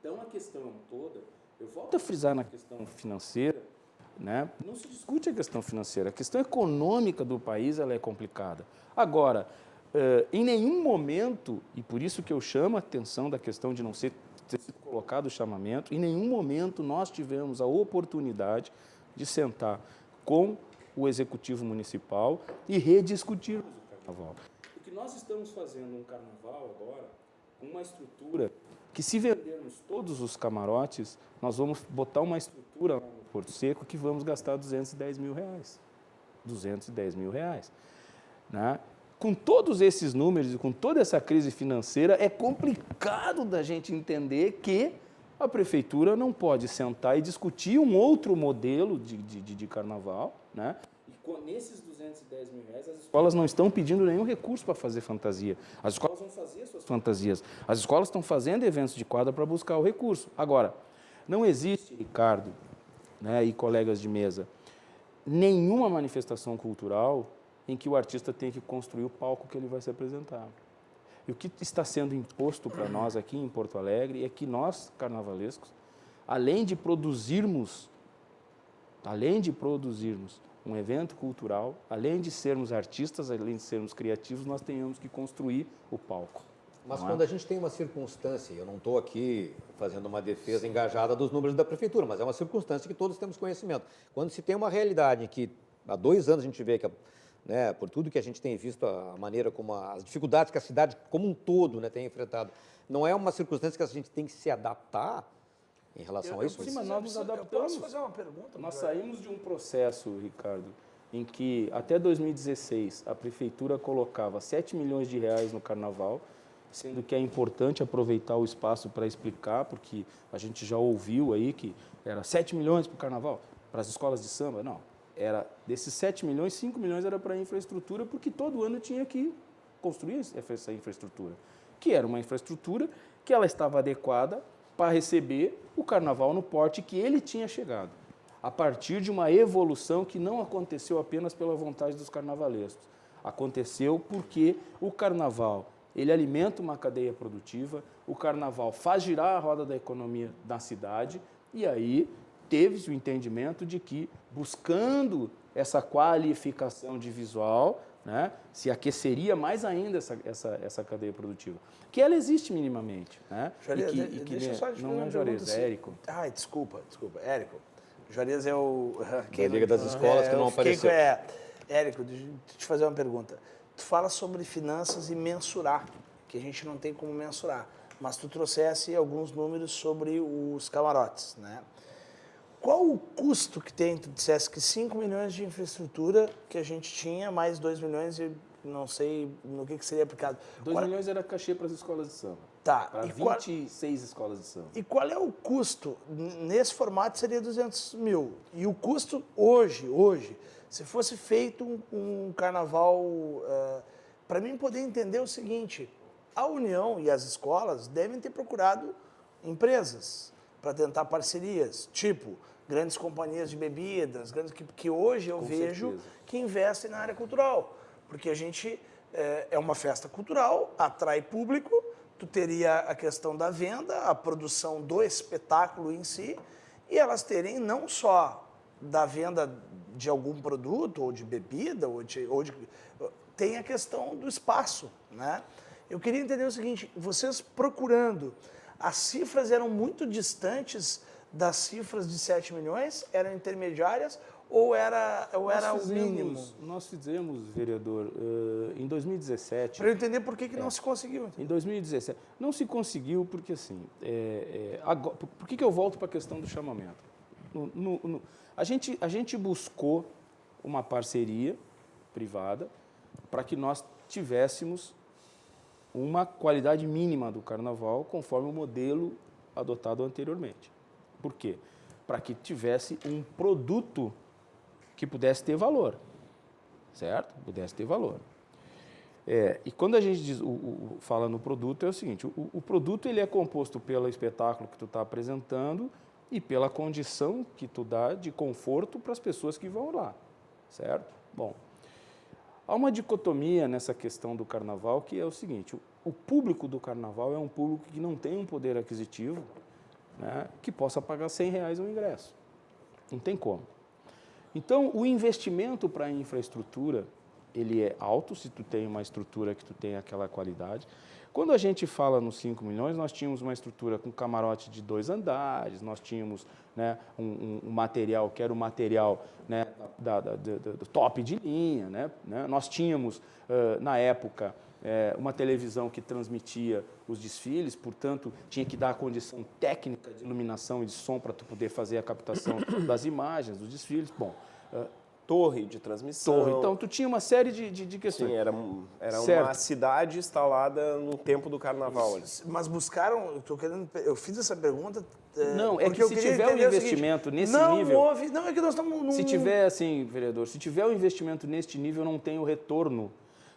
Então, a questão toda, eu volto a frisar na questão financeira, né? Não se discute a questão financeira, a questão econômica do país ela é complicada. Agora, em nenhum momento, e por isso que eu chamo a atenção da questão de não ter sido colocado o chamamento, em nenhum momento nós tivemos a oportunidade de sentar com o Executivo Municipal e rediscutirmos o Carnaval. O que nós estamos fazendo um Carnaval agora, com uma estrutura que se vendermos todos os camarotes, nós vamos botar uma estrutura lá no Porto Seco que vamos gastar R$210 mil. R$210 mil. Né? Com todos esses números e com toda essa crise financeira, é complicado da gente entender que a prefeitura não pode sentar e discutir um outro modelo de carnaval, né? E nesses R$210 mil, as escolas não estão pedindo nenhum recurso para fazer fantasia. As escolas vão fazer suas fantasias. As escolas estão fazendo eventos de quadra para buscar o recurso. Agora, não existe, Ricardo, né, e colegas de mesa, nenhuma manifestação cultural em que o artista tem que construir o palco que ele vai se apresentar. E o que está sendo imposto para nós aqui em Porto Alegre é que nós, carnavalescos, além de produzirmos um evento cultural, além de sermos artistas, além de sermos criativos, nós tenhamos que construir o palco. Mas quando a gente tem uma circunstância, eu não estou aqui fazendo uma defesa engajada dos números da prefeitura, mas é uma circunstância que todos temos conhecimento. Quando se tem uma realidade em que há 2 anos a gente vê que, né, por tudo que a gente tem visto, a maneira como as dificuldades que a cidade como um todo, né, tem enfrentado, não é uma circunstância que a gente tem que se adaptar em relação a isso? Sim, mas nós nos adaptamos. Eu posso fazer uma pergunta? Nós saímos de um processo, Ricardo, em que até 2016 a prefeitura colocava 7 milhões de reais no carnaval, sendo que é importante aproveitar o espaço para explicar, porque a gente já ouviu aí que era 7 milhões para o carnaval, para as escolas de samba. Não, era desses 7 milhões, 5 milhões era para a infraestrutura, porque todo ano tinha que construir essa infraestrutura, que era uma infraestrutura que ela estava adequada para receber o carnaval no porte que ele tinha chegado, a partir de uma evolução que não aconteceu apenas pela vontade dos carnavalescos. Aconteceu porque o carnaval, ele alimenta uma cadeia produtiva, o carnaval faz girar a roda da economia da cidade, e aí teve-se o entendimento de que, buscando essa qualificação de visual, né, se aqueceria mais ainda essa cadeia produtiva, que ela existe minimamente, né? Juarez, deixa eu só te não é Juarez, é Érico. Ai, desculpa, Érico. Juarez é o... Da Liga das Escolas que não apareceu. Érico, deixa eu te fazer uma pergunta. Tu fala sobre finanças e mensurar, que a gente não tem como mensurar, mas tu trouxesse alguns números sobre os camarotes, né? Qual o custo que tem, tu dissesse que 5 milhões de infraestrutura que a gente tinha, mais 2 milhões e não sei no que seria aplicado. 2 milhões era cachê para as escolas de samba. Tá. Para 26 escolas de samba. E qual é o custo? Nesse formato seria 200 mil. E o custo hoje, se fosse feito um carnaval, para mim poder entender o seguinte, a União e as escolas devem ter procurado empresas para tentar parcerias, tipo grandes companhias de bebidas, grandes que hoje eu vejo certeza. que investem na área cultural, porque a gente é uma festa cultural, atrai público, tu teria a questão da venda, a produção do espetáculo em si, e elas terem não só da venda de algum produto, ou de bebida, tem a questão do espaço, né? Eu queria entender o seguinte, vocês procurando, as cifras eram muito distantes das cifras de 7 milhões? Eram intermediárias ou era o mínimo? Nós fizemos, vereador, em 2017... Para eu entender por que não se conseguiu. Em 2017. Não se conseguiu porque, assim... agora, por que eu volto para a questão do chamamento? A gente buscou uma parceria privada para que nós tivéssemos uma qualidade mínima do carnaval conforme o modelo adotado anteriormente. Por quê? Para que tivesse um produto que pudesse ter valor, certo? Pudesse ter valor. E quando a gente diz, fala no produto, é o seguinte, o produto ele é composto pelo espetáculo que tu está apresentando e pela condição que tu dá de conforto para as pessoas que vão lá, certo? Bom, há uma dicotomia nessa questão do carnaval que é o seguinte, o público do carnaval é um público que não tem um poder aquisitivo, né, que possa pagar R$100 o ingresso. Não tem como. Então, o investimento para a infraestrutura, ele é alto, se tu tem uma estrutura que tu tem aquela qualidade. Quando a gente fala nos 5 milhões, nós tínhamos uma estrutura com camarote de 2 andares, nós tínhamos, né, um material que era o material, né, do top de linha, né? Nós tínhamos, na época, uma televisão que transmitia os desfiles, portanto, tinha que dar a condição técnica de iluminação e de som para tu poder fazer a captação das imagens, dos desfiles. Bom, torre de transmissão. Então, tu tinha uma série de questões. Sim, era uma cidade instalada no tempo do carnaval. Mas buscaram, eu fiz essa pergunta... Não, é que se tiver um investimento nesse nível... Não, é que nós estamos... Se tiver, assim, vereador, se tiver um investimento neste nível, não tem o retorno.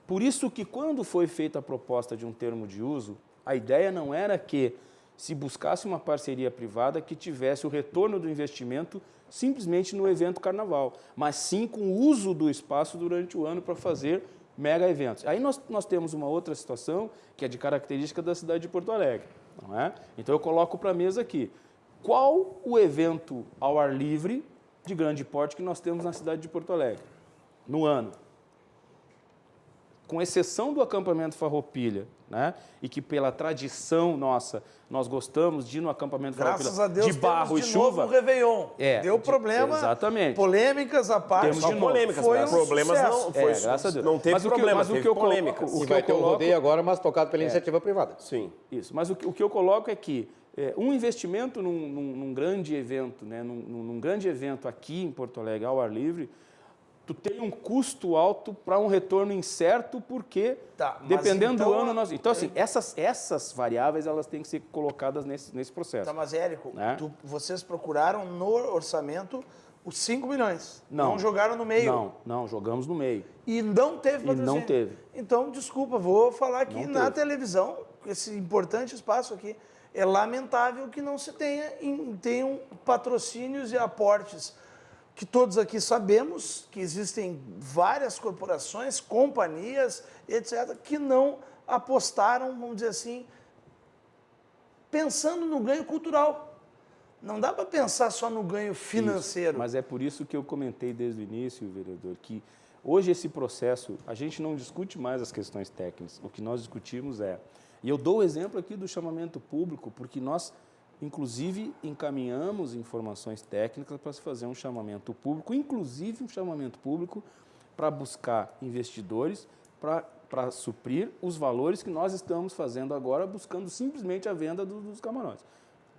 Por isso que quando foi feita a proposta de um termo de uso, a ideia não era que se buscasse uma parceria privada que tivesse o retorno do investimento simplesmente no evento carnaval, mas sim com o uso do espaço durante o ano para fazer mega eventos. Aí nós temos uma outra situação que é de característica da cidade de Porto Alegre. Não é? Então eu coloco para a mesa aqui. Qual o evento ao ar livre de grande porte que nós temos na cidade de Porto Alegre no ano? Com exceção do acampamento Farroupilha, né? E que pela tradição nossa, nós gostamos de ir no acampamento Graças Farroupilha a Deus, de barro e temos de novo chuva. um Réveillon. Deu problema, exatamente. polêmicas à parte. Temos de novo. Polêmicas, Foi um problemas sucesso. não, foi, graças a Deus. não teve Mas problema, teve eu polêmicas. coloco, E vai ter um rodeio agora, mas tocado pela iniciativa privada. Sim. Isso, mas o que eu coloco é que um investimento num grande evento, né, num grande evento aqui em Porto Alegre, ao ar livre, tu tem um custo alto para um retorno incerto, porque mas dependendo então, do ano... Então, assim, essas variáveis elas têm que ser colocadas nesse processo. Tá, mas, Érico, Né? vocês procuraram no orçamento os 5 milhões. Não jogaram no meio. Não, jogamos no meio. E não teve patrocínio. não teve. Então, desculpa, vou falar aqui Não na teve. televisão, esse importante espaço aqui. É lamentável que não se tenham patrocínios e aportes, que todos aqui sabemos que existem várias corporações, companhias, etc., que não apostaram, vamos dizer assim, pensando no ganho cultural. Não dá para pensar só no ganho financeiro. Isso, mas é por isso que eu comentei desde o início, vereador, que hoje esse processo, a gente não discute mais as questões técnicas, o que nós discutimos e eu dou o exemplo aqui do chamamento público, porque nós, inclusive, encaminhamos informações técnicas para se fazer um chamamento público, inclusive um chamamento público para buscar investidores, para suprir os valores que nós estamos fazendo agora, buscando simplesmente a venda dos camarotes.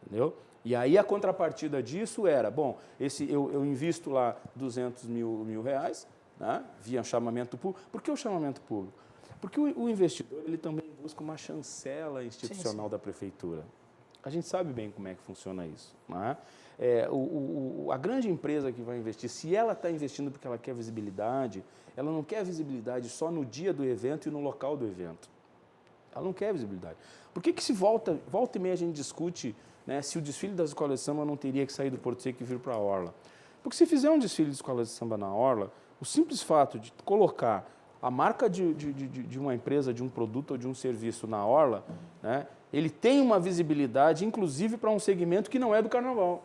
Entendeu? E aí a contrapartida disso era, bom, eu invisto lá 200 mil reais, né, via chamamento público. Por que o chamamento público? Porque o investidor ele também busca uma chancela institucional da prefeitura. A gente sabe bem como é que funciona isso. Né? A grande empresa que vai investir, se ela está investindo porque ela quer visibilidade, ela não quer visibilidade só no dia do evento e no local do evento. Ela não quer visibilidade. Por que se volta e meia a gente discute, né, se o desfile das escolas de samba não teria que sair do Porto Seco e vir para a Orla? Porque se fizer um desfile de escolas de samba na Orla, o simples fato de colocar a marca de uma empresa, de um produto ou de um serviço na Orla, né, ele tem uma visibilidade, inclusive, para um segmento que não é do Carnaval.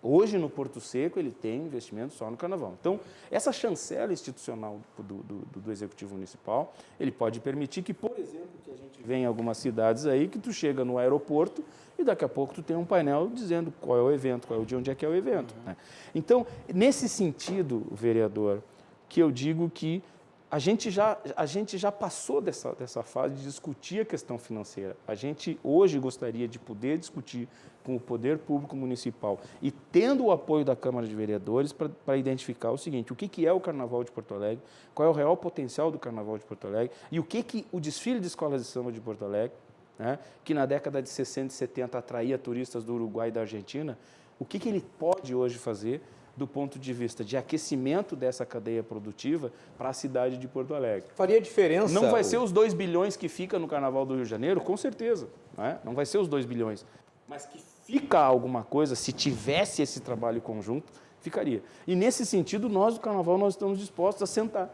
Hoje, no Porto Seco, ele tem investimento só no Carnaval. Então, essa chancela institucional do Executivo Municipal, ele pode permitir que, por exemplo, que a gente vê em algumas cidades aí, que tu chega no aeroporto e daqui a pouco tu tem um painel dizendo qual é o evento, qual é o dia, onde é que é o evento. Né? Então, nesse sentido, vereador, que eu digo que a gente já passou dessa fase de discutir a questão financeira. A gente hoje gostaria de poder discutir com o poder público municipal e tendo o apoio da Câmara de Vereadores para identificar o seguinte: o que é o Carnaval de Porto Alegre, qual é o real potencial do Carnaval de Porto Alegre e o que o desfile de escolas de samba de Porto Alegre, né, que na década de 60 e 70 atraía turistas do Uruguai e da Argentina, o que ele pode hoje fazer do ponto de vista de aquecimento dessa cadeia produtiva para a cidade de Porto Alegre. Faria diferença? Não vai ser os 2 bilhões que fica no Carnaval do Rio de Janeiro, com certeza. Né? Não vai ser os 2 bilhões. Mas que fica alguma coisa, se tivesse esse trabalho conjunto, ficaria. E nesse sentido, nós do Carnaval nós estamos dispostos a sentar.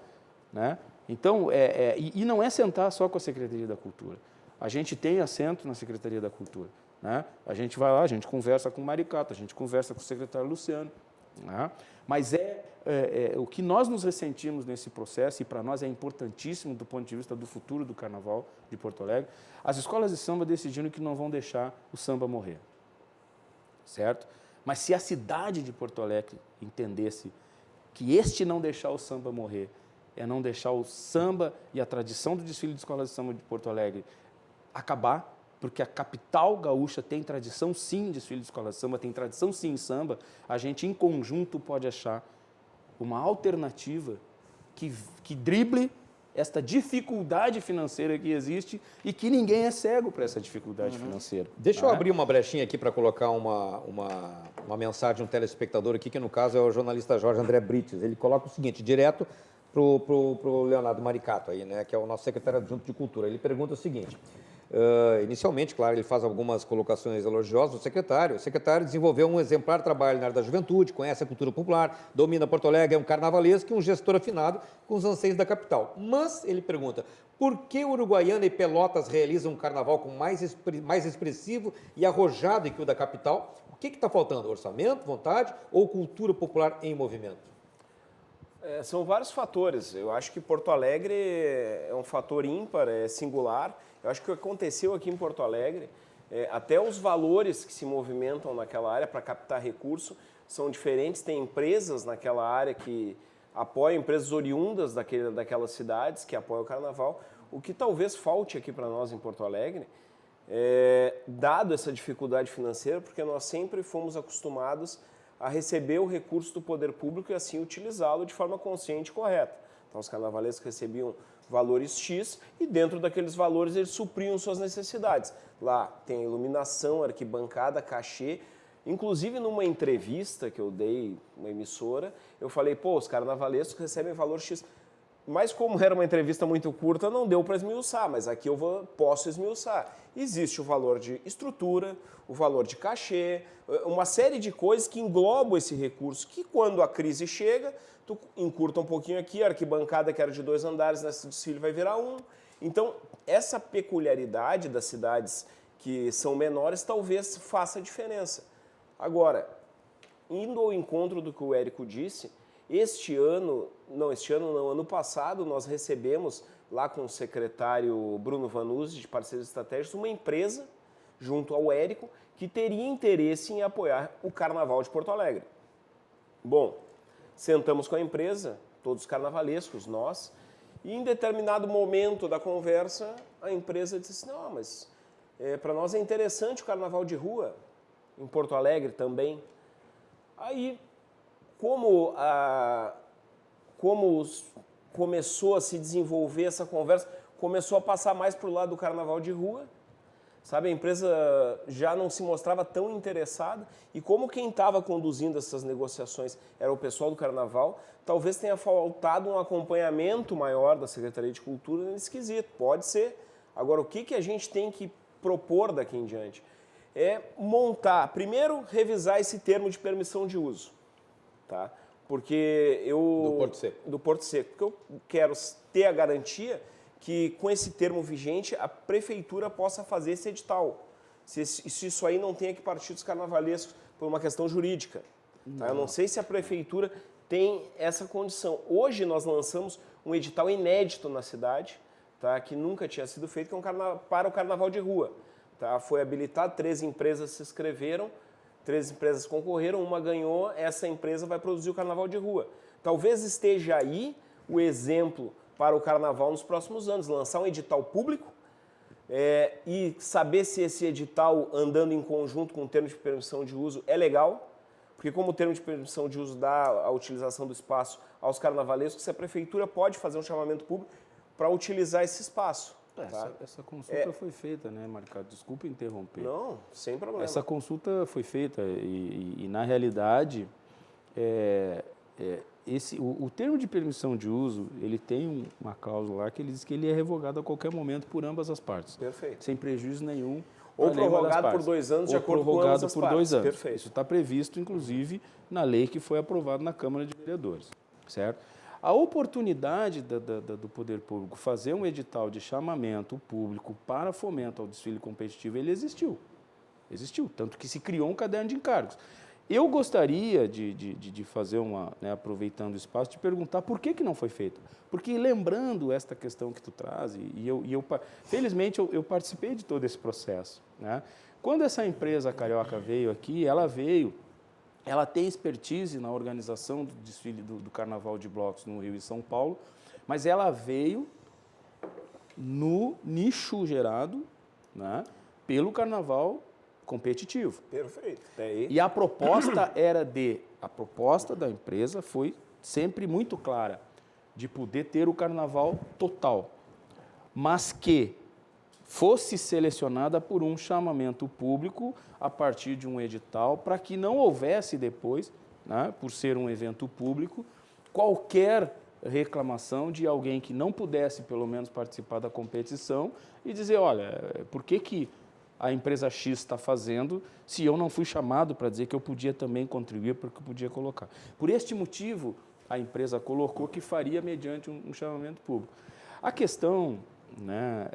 Né? Então, e não é sentar só com a Secretaria da Cultura. A gente tem assento na Secretaria da Cultura. Né? A gente vai lá, a gente conversa com o Maricato, a gente conversa com o secretário Luciano. Né? Mas o que nós nos ressentimos nesse processo, e para nós é importantíssimo do ponto de vista do futuro do Carnaval de Porto Alegre, as escolas de samba decidiram que não vão deixar o samba morrer, certo? Mas se a cidade de Porto Alegre entendesse que este não deixar o samba morrer é não deixar o samba e a tradição do desfile de escolas de samba de Porto Alegre acabar, porque a capital gaúcha tem tradição sim em desfile de escola de samba, tem tradição sim em samba, a gente em conjunto pode achar uma alternativa que drible esta dificuldade financeira que existe e que ninguém é cego para essa dificuldade financeira. Deixa eu abrir uma brechinha aqui para colocar uma mensagem de um telespectador aqui, que no caso é o jornalista Jorge André Brites. Ele coloca o seguinte, direto para o Leonardo Maricato, aí, né, que é o nosso secretário adjunto de Cultura. Ele pergunta o seguinte: Inicialmente, claro, ele faz algumas colocações elogiosas ao secretário. O secretário desenvolveu um exemplar trabalho na área da juventude, conhece a cultura popular, domina Porto Alegre, é um carnavalesco e um gestor afinado com os anseios da capital. Mas ele pergunta, por que Uruguaiana e Pelotas realizam um carnaval mais expressivo e arrojado que o da capital? O que está faltando? Orçamento, vontade ou cultura popular em movimento? São vários fatores. Eu acho que Porto Alegre é um fator ímpar, é singular. Eu acho que o que aconteceu aqui em Porto Alegre, até os valores que se movimentam naquela área para captar recurso são diferentes. Tem empresas naquela área que apoiam, empresas oriundas daquelas cidades que apoiam o carnaval. O que talvez falte aqui para nós em Porto Alegre, dado essa dificuldade financeira, porque nós sempre fomos acostumados a receber o recurso do poder público e assim utilizá-lo de forma consciente e correta. Então os carnavalescos recebiam valores X e dentro daqueles valores eles supriam suas necessidades. Lá tem iluminação, arquibancada, cachê. Inclusive numa entrevista que eu dei numa emissora, eu falei, os carnavalescos recebem valor X. Mas como era uma entrevista muito curta, não deu para esmiuçar, mas aqui eu posso esmiuçar. Existe o valor de estrutura, o valor de cachê, uma série de coisas que englobam esse recurso, que quando a crise chega, tu encurta um pouquinho aqui, a arquibancada que era de 2 andares, nesse desfile vai virar 1. Então, essa peculiaridade das cidades que são menores talvez faça diferença. Agora, indo ao encontro do que o Érico disse, ano passado, nós recebemos lá com o secretário Bruno Vanuzzi, de Parceiros Estratégicos, uma empresa, junto ao Érico, que teria interesse em apoiar o Carnaval de Porto Alegre. Bom, sentamos com a empresa, todos os carnavalescos, nós, e em determinado momento da conversa, a empresa disse assim, não, mas para nós é interessante o Carnaval de rua, em Porto Alegre também. Aí, como começou a se desenvolver essa conversa, começou a passar mais para o lado do carnaval de rua, sabe? A empresa já não se mostrava tão interessada e como quem estava conduzindo essas negociações era o pessoal do carnaval, talvez tenha faltado um acompanhamento maior da Secretaria de Cultura nesse quesito, pode ser. Agora, o que a gente tem que propor daqui em diante? É montar, primeiro, revisar esse termo de permissão de uso. Tá? Porque do Porto Seco. Porque eu quero ter a garantia que com esse termo vigente a prefeitura possa fazer esse edital. Se isso aí não tenha que partir dos carnavalescos por uma questão jurídica. Tá? Eu não sei se a prefeitura tem essa condição. Hoje nós lançamos um edital inédito na cidade, tá? Que nunca tinha sido feito, que é para o carnaval de rua. Tá? Foi habilitado, 3 empresas se inscreveram, 3 empresas concorreram, uma ganhou, essa empresa vai produzir o carnaval de rua. Talvez esteja aí o exemplo para o carnaval nos próximos anos, lançar um edital público e saber se esse edital, andando em conjunto com o termo de permissão de uso, é legal, porque como o termo de permissão de uso dá a utilização do espaço aos carnavalescos, a prefeitura pode fazer um chamamento público para utilizar esse espaço. Tá? Essa consulta foi feita, né, Marcado? Desculpa interromper. Não, sem problema. Essa consulta foi feita e na realidade, o termo de permissão de uso, ele tem uma cláusula lá que ele diz que ele é revogado a qualquer momento por ambas as partes. Perfeito. Sem prejuízo nenhum. Ou prorrogado por 2 anos, de acordo com ambas as partes. Por 2 anos. Perfeito. Isso está previsto, inclusive, na lei que foi aprovada na Câmara de Vereadores, certo? A oportunidade do poder público fazer um edital de chamamento público para fomento ao desfile competitivo, ele existiu. Existiu, tanto que se criou um caderno de encargos. Eu gostaria de fazer aproveitando o espaço, de perguntar por que não foi feito. Porque lembrando esta questão que tu traz, felizmente eu participei de todo esse processo. Né? Quando essa empresa carioca veio aqui, ela tem expertise na organização do desfile do Carnaval de Blocos no Rio e São Paulo, mas ela veio no nicho gerado, né, pelo Carnaval competitivo. Perfeito. E a proposta a proposta da empresa foi sempre muito clara, de poder ter o Carnaval total, mas que fosse selecionada por um chamamento público a partir de um edital, para que não houvesse depois, né, por ser um evento público, qualquer reclamação de alguém que não pudesse, pelo menos, participar da competição e dizer, olha, por que a empresa X está fazendo se eu não fui chamado para dizer que eu podia também contribuir, porque eu podia colocar. Por este motivo, a empresa colocou que faria mediante um chamamento público. A questão, né,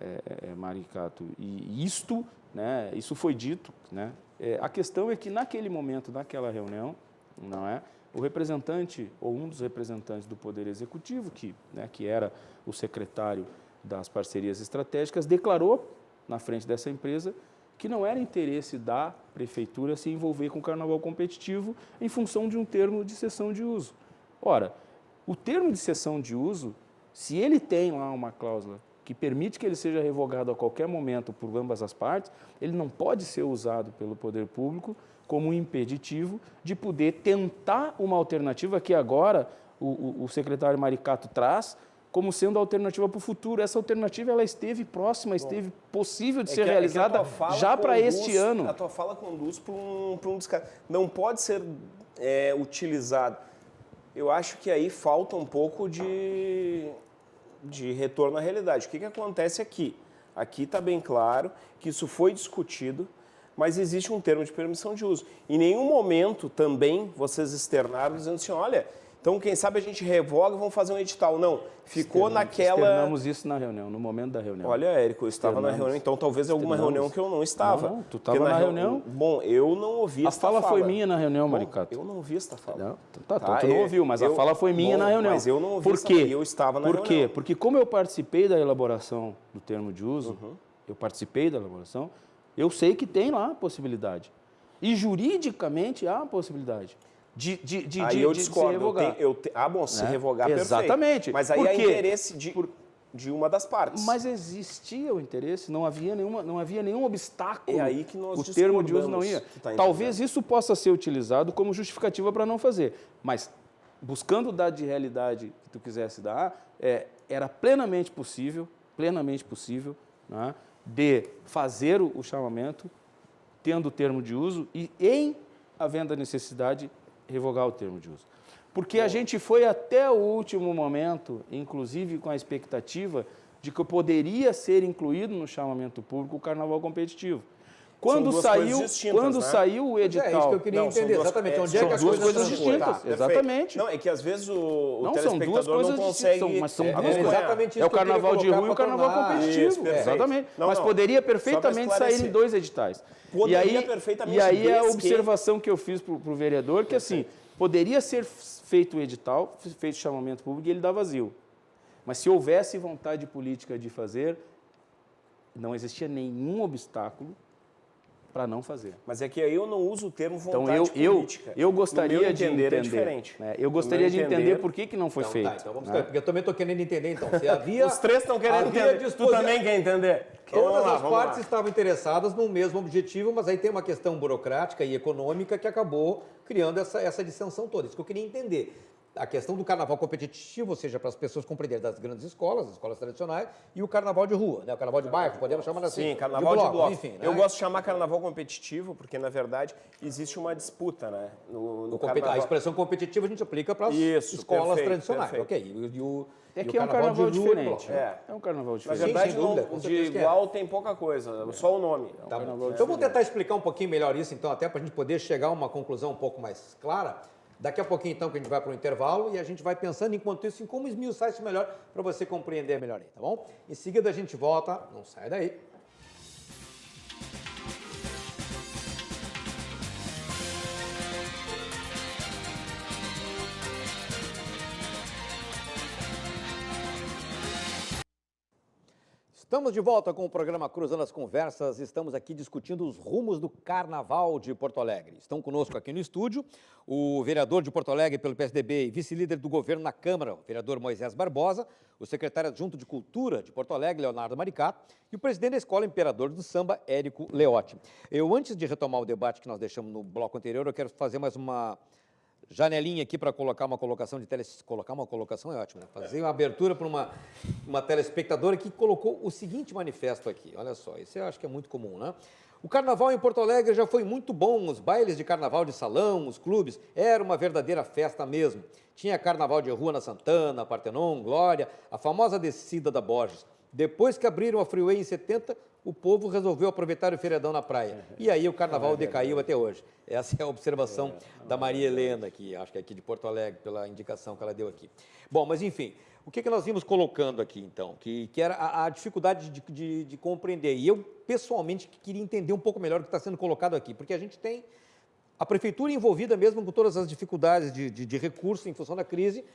Maricato, e isto, né, isso foi dito, né, a questão é que naquele momento, naquela reunião, não é, o representante ou um dos representantes do Poder Executivo, que era o secretário das parcerias estratégicas, declarou na frente dessa empresa que não era interesse da prefeitura se envolver com o carnaval competitivo em função de um termo de cessão de uso. Ora, o termo de cessão de uso, se ele tem lá uma cláusula que permite que ele seja revogado a qualquer momento por ambas as partes, ele não pode ser usado pelo poder público como um impeditivo de poder tentar uma alternativa que agora o secretário Maricato traz como sendo a alternativa para o futuro. Essa alternativa ela esteve próxima, esteve possível de ser realizada já para este ano. A tua fala conduz para um descaso. Não pode ser utilizado. Eu acho que aí falta um pouco de retorno à realidade. O que acontece aqui? Aqui está bem claro que isso foi discutido, mas existe um termo de permissão de uso. Em nenhum momento também vocês externaram dizendo assim, olha, então quem sabe a gente revoga, vamos fazer um edital. Não, ficou naquela... Externamos isso na reunião, no momento da reunião. Olha, Érico, eu estava na reunião, então talvez alguma reunião que eu não estava. Não, tu estava na reunião. Bom, eu não ouvi esta fala. A fala foi minha na reunião, Maricato. Eu não ouvi esta fala. Não, tu não ouviu, mas a fala foi minha na reunião. Mas eu não ouvi Por quê? Eu estava na reunião. Por quê? Porque como eu participei da elaboração do termo de uso, eu sei que tem lá a possibilidade. E juridicamente há a possibilidade. Aí eu discordo. Se revogar, perfeito. Exatamente. Mas aí há interesse de uma das partes. Mas existia o interesse, não havia nenhum obstáculo. É aí que nós o termo de uso não ia. Talvez isso possa ser utilizado como justificativa para não fazer. Mas, buscando o dado de realidade que tu quisesse dar, era plenamente possível, né, de fazer o chamamento, tendo o termo de uso e, em havendo a necessidade, revogar o termo de uso. Porque a gente foi até o último momento, inclusive com a expectativa de que poderia ser incluído no chamamento público o carnaval competitivo. Quando saiu o edital... É isso que eu queria entender, exatamente. Onde é que as coisas distintas. Exatamente. Não, é que às vezes o são duas coisas não consegue... distintas, mas são duas coisas. Exatamente isso é o carnaval de rua e o carnaval competitivo. Exatamente. Mas poderia perfeitamente sair em dois editais. Poderia perfeitamente. E aí é a observação que eu fiz para o vereador, que assim, poderia ser feito o edital, feito o chamamento público e ele dá vazio. Mas se houvesse vontade política de fazer, não existia nenhum obstáculo para não fazer. Mas é que aí eu não uso o termo vontade política. Eu gostaria de entender. É diferente. Eu gostaria de entender por que não foi feito. Então vamos porque eu também estou querendo entender, então. Se havia, os três estão querendo entender. Tu também quer entender? Todas as partes estavam interessadas no mesmo objetivo, mas aí tem uma questão burocrática e econômica que acabou criando essa dissensão toda. Isso que eu queria entender. A questão do carnaval competitivo, ou seja, para as pessoas compreenderem das grandes escolas, as escolas tradicionais, e o carnaval de rua, né? O carnaval de bairro, podemos chamar assim. Sim, carnaval de bloco. Enfim, né? Eu gosto de chamar carnaval competitivo, porque, na verdade, existe uma disputa, né? No carnaval. A expressão competitiva a gente aplica para as escolas tradicionais. Ok. É que é um carnaval diferente. É um carnaval diferente. Na verdade, de igual tem pouca coisa, só o nome. Tá bom. Então, vou tentar explicar um pouquinho melhor isso, então, até para a gente poder chegar a uma conclusão um pouco mais clara. Daqui a pouquinho, então, que a gente vai para o intervalo e a gente vai pensando, enquanto isso, em como esmiuçar isso melhor para você compreender melhor aí, tá bom? Em seguida, a gente volta. Não sai daí. Estamos de volta com o programa Cruzando as Conversas. Estamos aqui discutindo os rumos do Carnaval de Porto Alegre. Estão conosco aqui no estúdio o vereador de Porto Alegre pelo PSDB e vice-líder do governo na Câmara, o vereador Moisés Barbosa, o secretário adjunto de Cultura de Porto Alegre, Leonardo Maricato, e o presidente da Escola Imperador do Samba, Érico Leotti. Antes de retomar o debate que nós deixamos no bloco anterior, eu quero fazer mais uma janelinha aqui para colocar uma colocação de colocar uma colocação é ótimo, né? Fazer uma abertura para uma telespectadora que colocou o seguinte manifesto aqui. Olha só, isso eu acho que é muito comum, né? O carnaval em Porto Alegre já foi muito bom, os bailes de carnaval de salão, os clubes, era uma verdadeira festa mesmo. Tinha carnaval de rua na Santana, Partenon, Glória, a famosa descida da Borges. Depois que abriram a Freeway em 70, o povo resolveu aproveitar o feriadão na praia. E aí o carnaval decaiu até hoje. Essa é a observação da Maria Helena, que acho que é aqui de Porto Alegre, pela indicação que ela deu aqui. Bom, mas enfim, o que nós vimos colocando aqui, então? Que era a dificuldade de compreender. E eu, pessoalmente, queria entender um pouco melhor o que está sendo colocado aqui, porque a gente tem a prefeitura envolvida mesmo com todas as dificuldades de recurso em função da crise,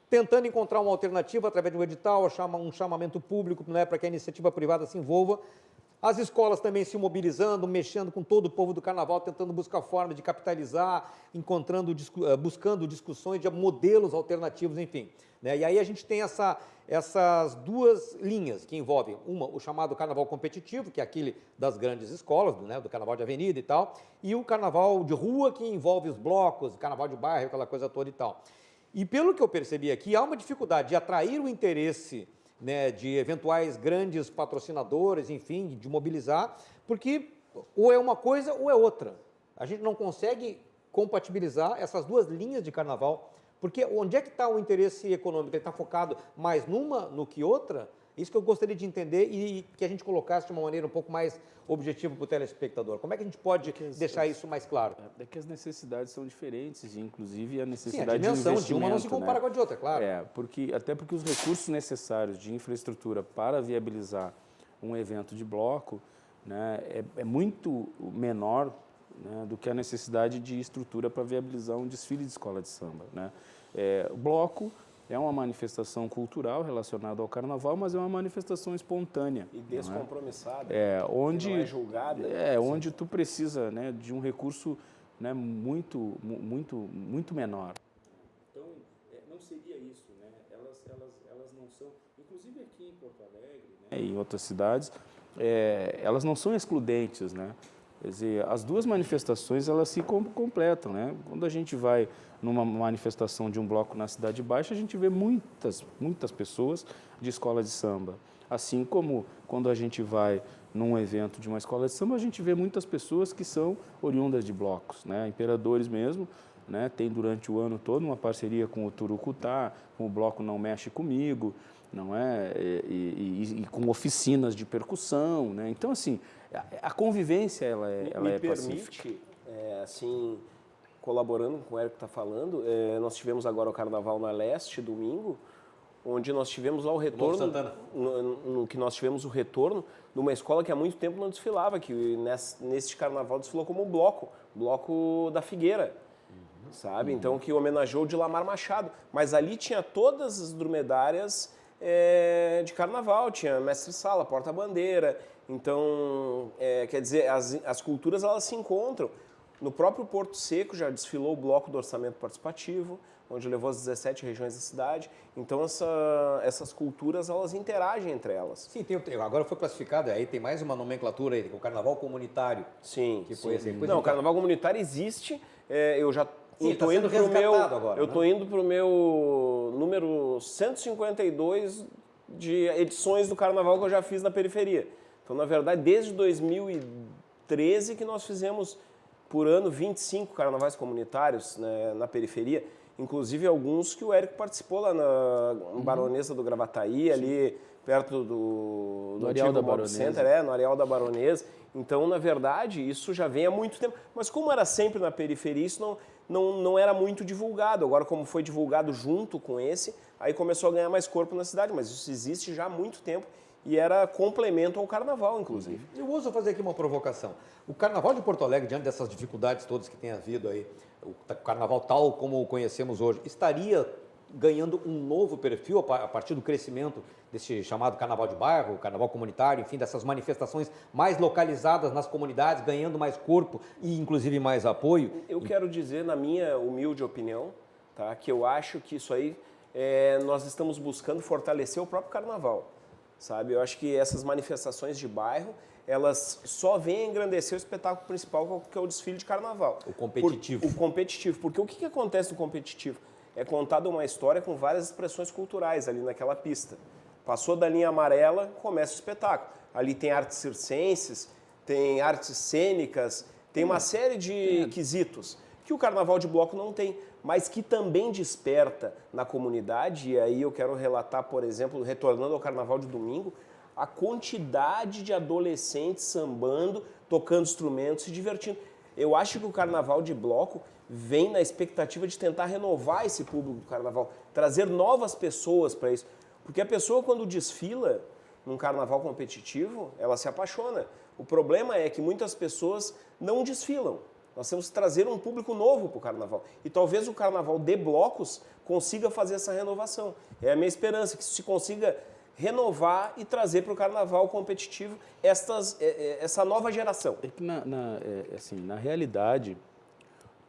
tentando encontrar uma alternativa através de um edital, um chamamento público, né, para que a iniciativa privada se envolva. As escolas também se mobilizando, mexendo com todo o povo do carnaval, tentando buscar forma de capitalizar, buscando discussões de modelos alternativos, enfim. Né? E aí a gente tem essas duas linhas que envolvem, o chamado carnaval competitivo, que é aquele das grandes escolas, né, do carnaval de avenida e tal, e o carnaval de rua, que envolve os blocos, carnaval de bairro, aquela coisa toda e tal. E pelo que eu percebi aqui, há uma dificuldade de atrair o interesse, né, de eventuais grandes patrocinadores, enfim, de mobilizar, porque ou é uma coisa ou é outra. A gente não consegue compatibilizar essas duas linhas de carnaval, porque onde é que está o interesse econômico? Ele está focado mais numa no que outra? Isso que eu gostaria de entender e que a gente colocasse de uma maneira um pouco mais objetiva para o telespectador. Como é que a gente pode deixar isso mais claro? É que as necessidades são diferentes, inclusive a necessidade a dimensão de uma não se compara, né, com a de outra, claro. Até porque os recursos necessários de infraestrutura para viabilizar um evento de bloco, né, é muito menor, né, do que a necessidade de estrutura para viabilizar um desfile de escola de samba. Né? O bloco é uma manifestação cultural relacionada ao carnaval, mas é uma manifestação espontânea. E descompromissada. Onde, não é julgada. Onde tu precisa, né, de um recurso, né, muito menor. Então, não seria isso. Né? Elas não são... Inclusive aqui em Porto Alegre, né, e em outras cidades, elas não são excludentes, né? Quer dizer, as duas manifestações, elas se completam, né? Quando a gente vai numa manifestação de um bloco na Cidade Baixa, a gente vê muitas pessoas de escola de samba. Assim como quando a gente vai num evento de uma escola de samba, a gente vê muitas pessoas que são oriundas de blocos, né? Imperadores mesmo, né? Tem durante o ano todo uma parceria com o Turucutá, com o bloco Não Mexe Comigo, não é? E com oficinas de percussão, né? Então, assim, a convivência ela é pacífica. Me permite, assim, colaborando com o Érico está falando, nós tivemos agora o Carnaval na Leste, domingo, onde nós tivemos lá o retorno, que nós tivemos o retorno de uma escola que há muito tempo não desfilava, que neste Carnaval desfilou como um bloco da Figueira, sabe? Então, que homenageou o Dilamar Machado. Mas ali tinha todas as dromedárias de Carnaval, tinha mestre-sala, porta-bandeira. Então, quer dizer, as culturas elas se encontram. No próprio Porto Seco já desfilou o bloco do orçamento participativo, onde levou as 17 regiões da cidade. Então, essas culturas elas interagem entre elas. Sim, agora foi classificado, aí tem mais uma nomenclatura aí, o carnaval comunitário. Sim, que foi sim. Assim, não, o carnaval comunitário existe, eu já... Estou indo para o meu número 152 de edições do carnaval que eu já fiz na periferia. Então, na verdade, desde 2013 que nós fizemos por ano 25 carnavais comunitários, né, na periferia, inclusive alguns que o Érico participou lá na Baronesa do Gravataí, ali perto do Areal da Mob Center, no Areal da Baronesa. Então, na verdade, isso já vem há muito tempo. Mas como era sempre na periferia, isso não era muito divulgado. Agora, como foi divulgado junto com esse, aí começou a ganhar mais corpo na cidade. Mas isso existe já há muito tempo e era complemento ao carnaval, inclusive. Eu ouso fazer aqui uma provocação. O carnaval de Porto Alegre, diante dessas dificuldades todas que tem havido aí, o carnaval tal como o conhecemos hoje, estaria ganhando um novo perfil a partir do crescimento desse chamado carnaval de bairro, carnaval comunitário, enfim, dessas manifestações mais localizadas nas comunidades, ganhando mais corpo e, inclusive, mais apoio? Eu quero dizer, na minha humilde opinião, tá, que eu acho que isso aí, nós estamos buscando fortalecer o próprio carnaval, sabe? Eu acho que essas manifestações de bairro, elas só vêm engrandecer o espetáculo principal, que é o desfile de carnaval. O competitivo. O competitivo. Porque o que acontece no competitivo? É contada uma história com várias expressões culturais ali naquela pista. Passou da linha amarela, começa o espetáculo. Ali tem artes circenses, tem artes cênicas, tem uma série de quesitos que o carnaval de bloco não tem, mas que também desperta na comunidade. E aí eu quero relatar, por exemplo, retornando ao carnaval de domingo, a quantidade de adolescentes sambando, tocando instrumentos, se divertindo. Eu acho que o carnaval de bloco vem na expectativa de tentar renovar esse público do carnaval, trazer novas pessoas para isso. Porque a pessoa, quando desfila num carnaval competitivo, ela se apaixona. O problema é que muitas pessoas não desfilam. Nós temos que trazer um público novo para o carnaval. E talvez o carnaval de blocos consiga fazer essa renovação. É a minha esperança, que se consiga renovar e trazer para o carnaval competitivo essa nova geração. É que, na realidade,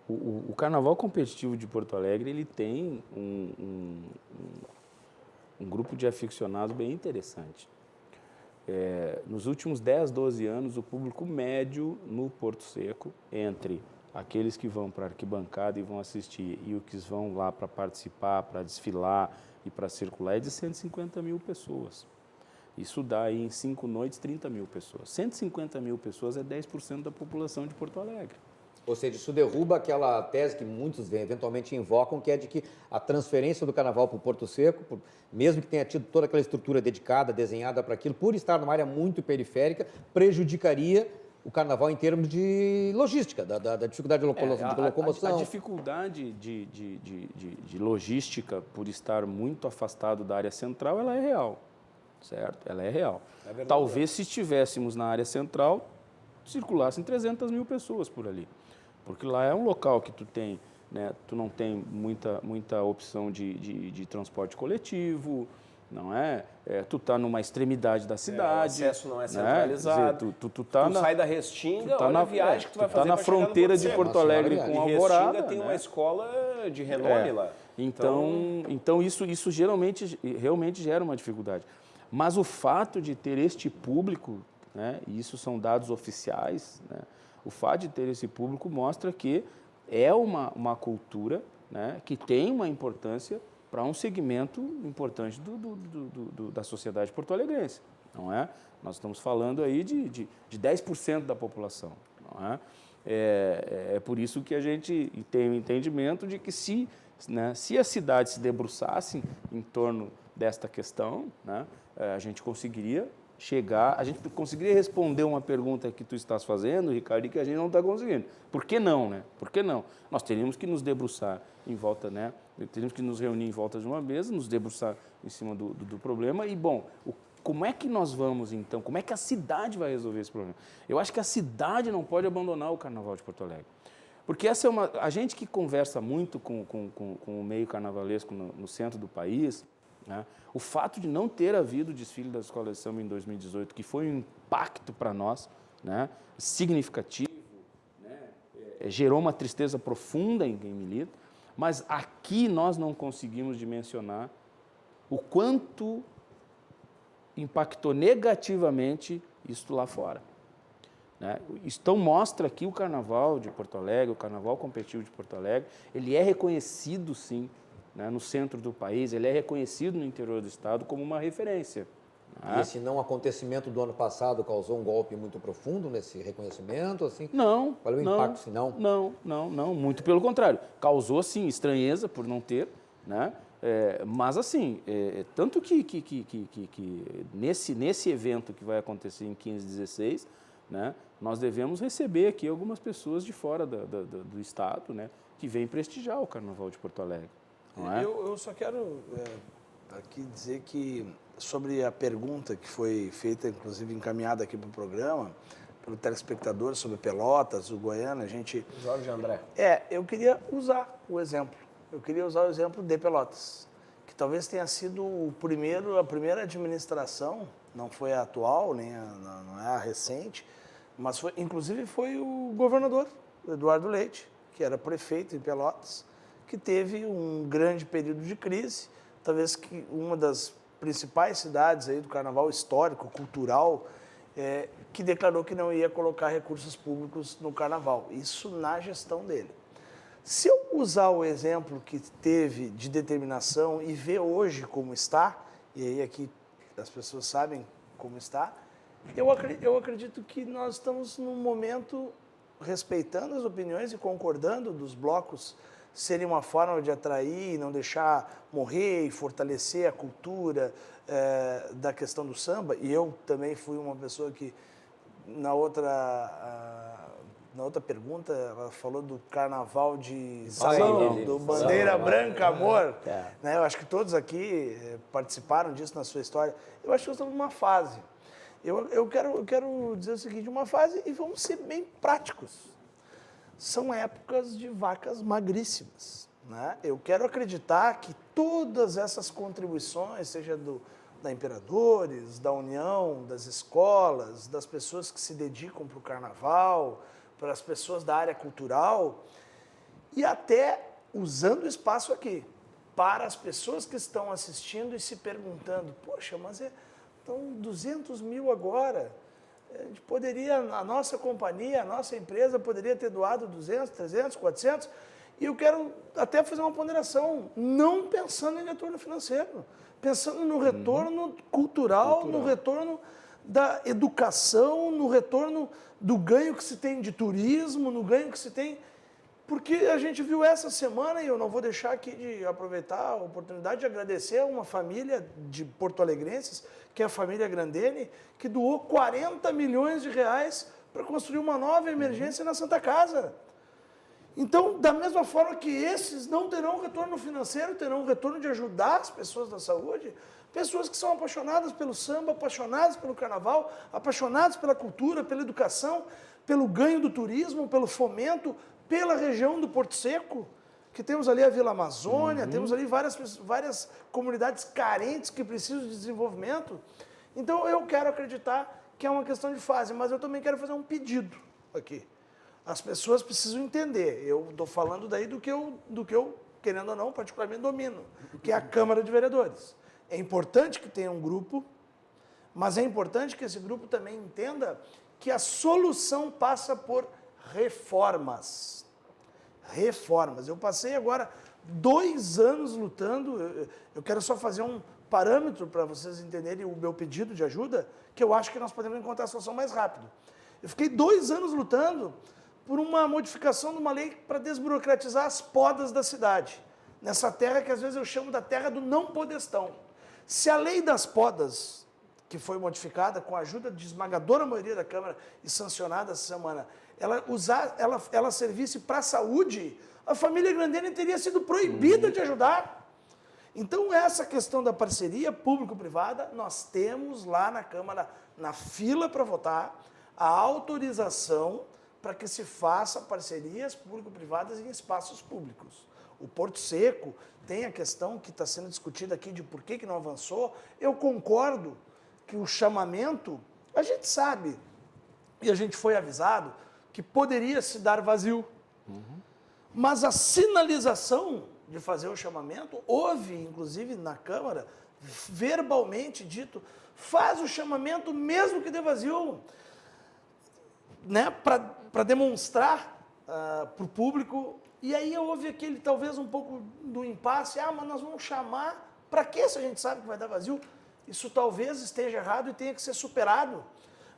o carnaval competitivo de Porto Alegre ele tem um grupo de aficionados bem interessante. Nos últimos 10, 12 anos, o público médio no Porto Seco, entre aqueles que vão para a arquibancada e vão assistir e os que vão lá para participar, para desfilar e para circular, é de 150 mil pessoas. Isso dá aí em 5 noites 30 mil pessoas. 150 mil pessoas é 10% da população de Porto Alegre. Ou seja, isso derruba aquela tese que muitos eventualmente invocam, que é de que a transferência do carnaval para o Porto Seco, mesmo que tenha tido toda aquela estrutura dedicada, desenhada para aquilo, por estar numa área muito periférica, prejudicaria o carnaval em termos de logística, da dificuldade de locomoção. A dificuldade de logística, por estar muito afastado da área central, ela é real, certo? Ela é real. Talvez, se estivéssemos na área central, circulassem 300 mil pessoas por ali. Porque lá é um local que tu tem, né, tu não tem muita opção de transporte coletivo, não é? Tu está numa extremidade da cidade. O acesso não é centralizado. Né? Tu sai da Restinga, olha a viagem que tu vai fazer. Tu está na fronteira de Porto Alegre com Alvorada. Restinga tem uma escola de renome lá. Então isso realmente gera uma dificuldade. Mas o fato de ter este público, né, e isso são dados oficiais, né, o fato de ter esse público mostra que é uma cultura, né, que tem uma importância para um segmento importante da sociedade porto-alegrense, não é? Nós estamos falando aí de 10% da população, não é? É por isso que a gente tem o entendimento de que se a cidade se debruçasse em torno desta questão, né, a gente conseguiria responder uma pergunta que tu estás fazendo, Ricardo, e que a gente não está conseguindo. Por que não, né? Por que não? Nós teríamos que nos debruçar em volta, né? Teríamos que nos reunir em volta de uma mesa, nos debruçar em cima do problema e, bom, como é que nós vamos, então? Como é que a cidade vai resolver esse problema? Eu acho que a cidade não pode abandonar o Carnaval de Porto Alegre. Porque a gente que conversa muito com o meio carnavalesco no centro do país, né, o fato de não ter havido o desfile das escolas de samba em 2018, que foi um impacto para nós, né, significativo, né, gerou uma tristeza profunda em quem milita, mas aqui nós não conseguimos dimensionar o quanto impactou negativamente isso lá fora. Né? Então mostra que o Carnaval de Porto Alegre, o Carnaval competitivo de Porto Alegre, ele é reconhecido sim, né, no centro do país, ele é reconhecido no interior do estado como uma referência. Né? E esse não acontecimento do ano passado causou um golpe muito profundo nesse reconhecimento? Assim? Não. Qual é o impacto, se não? Não, muito pelo contrário. Causou, sim, estranheza por não ter, né? Mas, assim, tanto que nesse evento que vai acontecer em 15 e 16, né, nós devemos receber aqui algumas pessoas de fora do estado, né, que vêm prestigiar o Carnaval de Porto Alegre. Não é? Eu só quero aqui dizer que sobre a pergunta que foi feita, inclusive encaminhada aqui para o programa, pelo telespectador sobre Pelotas, o Goiânia, a gente... Jorge André. Eu queria usar o exemplo. Eu queria usar o exemplo de Pelotas, que talvez tenha sido a primeira administração, não foi a atual, nem não é a recente, mas inclusive foi o governador, Eduardo Leite, que era prefeito em Pelotas, que teve um grande período de crise, talvez que uma das principais cidades aí do carnaval histórico, cultural, que declarou que não ia colocar recursos públicos no carnaval. Isso na gestão dele. Se eu usar o exemplo que teve de determinação e ver hoje como está, e aí aqui as pessoas sabem como está, Eu acredito que nós estamos num momento respeitando as opiniões e concordando dos blocos serem uma forma de atrair, não deixar morrer e fortalecer a cultura da questão do samba. E eu também fui uma pessoa que, na outra pergunta, ela falou do carnaval de salão, do Bandeira Branca Amor. Né? Eu acho que todos aqui participaram disso na sua história. Eu acho que nós estamos numa fase. Eu quero dizer o seguinte, uma fase, e vamos ser bem práticos. São épocas de vacas magríssimas. Né? Eu quero acreditar que todas essas contribuições, seja da Imperadores, da União, das escolas, das pessoas que se dedicam para o carnaval, para as pessoas da área cultural, e até usando o espaço aqui, para as pessoas que estão assistindo e se perguntando, poxa, mas estão 200 mil agora, a gente poderia, a nossa companhia, a nossa empresa poderia ter doado 200, 300, 400, e eu quero até fazer uma ponderação, não pensando em retorno financeiro, pensando no retorno cultural, no retorno da educação, no retorno do ganho que se tem de turismo, no ganho que se tem... Porque a gente viu essa semana, e eu não vou deixar aqui de aproveitar a oportunidade de agradecer a uma família de porto-alegrenses, que é a família Grandene, que doou 40 milhões de reais para construir uma nova emergência na Santa Casa. Então, da mesma forma que esses não terão retorno financeiro, terão retorno de ajudar as pessoas da saúde, pessoas que são apaixonadas pelo samba, apaixonadas pelo carnaval, apaixonadas pela cultura, pela educação, pelo ganho do turismo, pelo fomento, pela região do Porto Seco, que temos ali a Vila Amazônia, temos ali várias comunidades carentes que precisam de desenvolvimento. Então, eu quero acreditar que é uma questão de fase, mas eu também quero fazer um pedido aqui. As pessoas precisam entender. Eu estou falando daí do que eu, querendo ou não, particularmente domino, que é a Câmara de Vereadores. É importante que tenha um grupo, mas é importante que esse grupo também entenda que a solução passa por reformas. Reformas. Eu passei agora 2 anos lutando, eu quero só fazer um parâmetro para vocês entenderem o meu pedido de ajuda, que eu acho que nós podemos encontrar a solução mais rápido. Eu fiquei 2 anos lutando por uma modificação de uma lei para desburocratizar as podas da cidade, nessa terra que às vezes eu chamo da terra do não podestão. Se a lei das podas, que foi modificada com a ajuda de esmagadora maioria da Câmara e sancionada essa semana, ela servisse para a saúde, a família Grandene teria sido proibida de ajudar. Então, essa questão da parceria público-privada, nós temos lá na Câmara, na fila para votar, a autorização para que se faça parcerias público-privadas em espaços públicos. O Porto Seco tem a questão que está sendo discutida aqui de por que não avançou. Eu concordo que o chamamento, a gente sabe, e a gente foi avisado, que poderia se dar vazio. Mas a sinalização de fazer o chamamento, houve, inclusive, na Câmara, verbalmente dito, faz o chamamento mesmo que dê vazio, né, para demonstrar para o público. E aí houve aquele, talvez, um pouco do impasse, mas nós vamos chamar, para quê se a gente sabe que vai dar vazio? Isso talvez esteja errado e tenha que ser superado.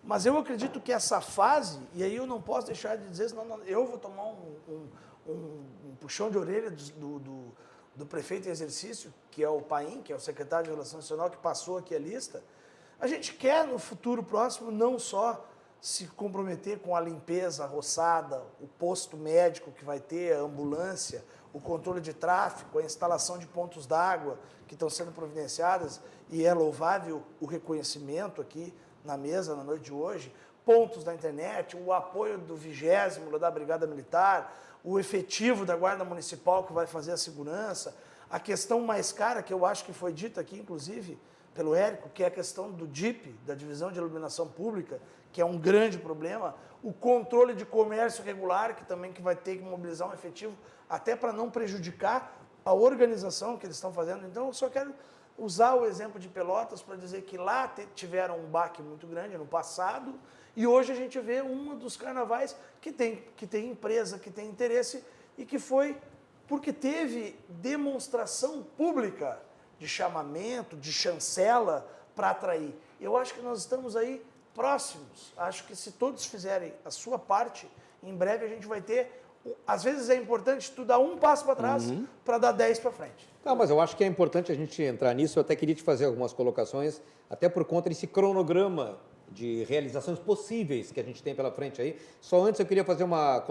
Mas eu acredito que essa fase, e aí eu não posso deixar de dizer, senão eu vou tomar um puxão de orelha do prefeito em exercício, que é o Paim, que é o secretário de Relação Nacional, que passou aqui a lista. A gente quer, no futuro próximo, não só se comprometer com a limpeza, a roçada, o posto médico que vai ter, a ambulância, o controle de tráfego, a instalação de pontos d'água que estão sendo providenciadas, e é louvável o reconhecimento aqui na mesa na noite de hoje, pontos da internet, o apoio do 20º da Brigada Militar, o efetivo da Guarda Municipal que vai fazer a segurança, a questão mais cara, que eu acho que foi dita aqui, inclusive, pelo Érico, que é a questão do DIP, da Divisão de Iluminação Pública, que é um grande problema, o controle de comércio regular, que também vai ter que mobilizar um efetivo, até para não prejudicar a organização que eles estão fazendo. Então, eu só quero usar o exemplo de Pelotas para dizer que lá tiveram um baque muito grande no passado, e hoje a gente vê um dos carnavais que tem empresa, que tem interesse, e que foi porque teve demonstração pública de chamamento, de chancela para atrair. Eu acho que nós estamos aí próximos. Acho que se todos fizerem a sua parte, em breve a gente vai ter... Às vezes é importante tu dar um passo para trás para dar 10 para frente. Não, mas eu acho que é importante a gente entrar nisso. Eu até queria te fazer algumas colocações, até por conta desse cronograma de realizações possíveis que a gente tem pela frente aí. Só antes eu queria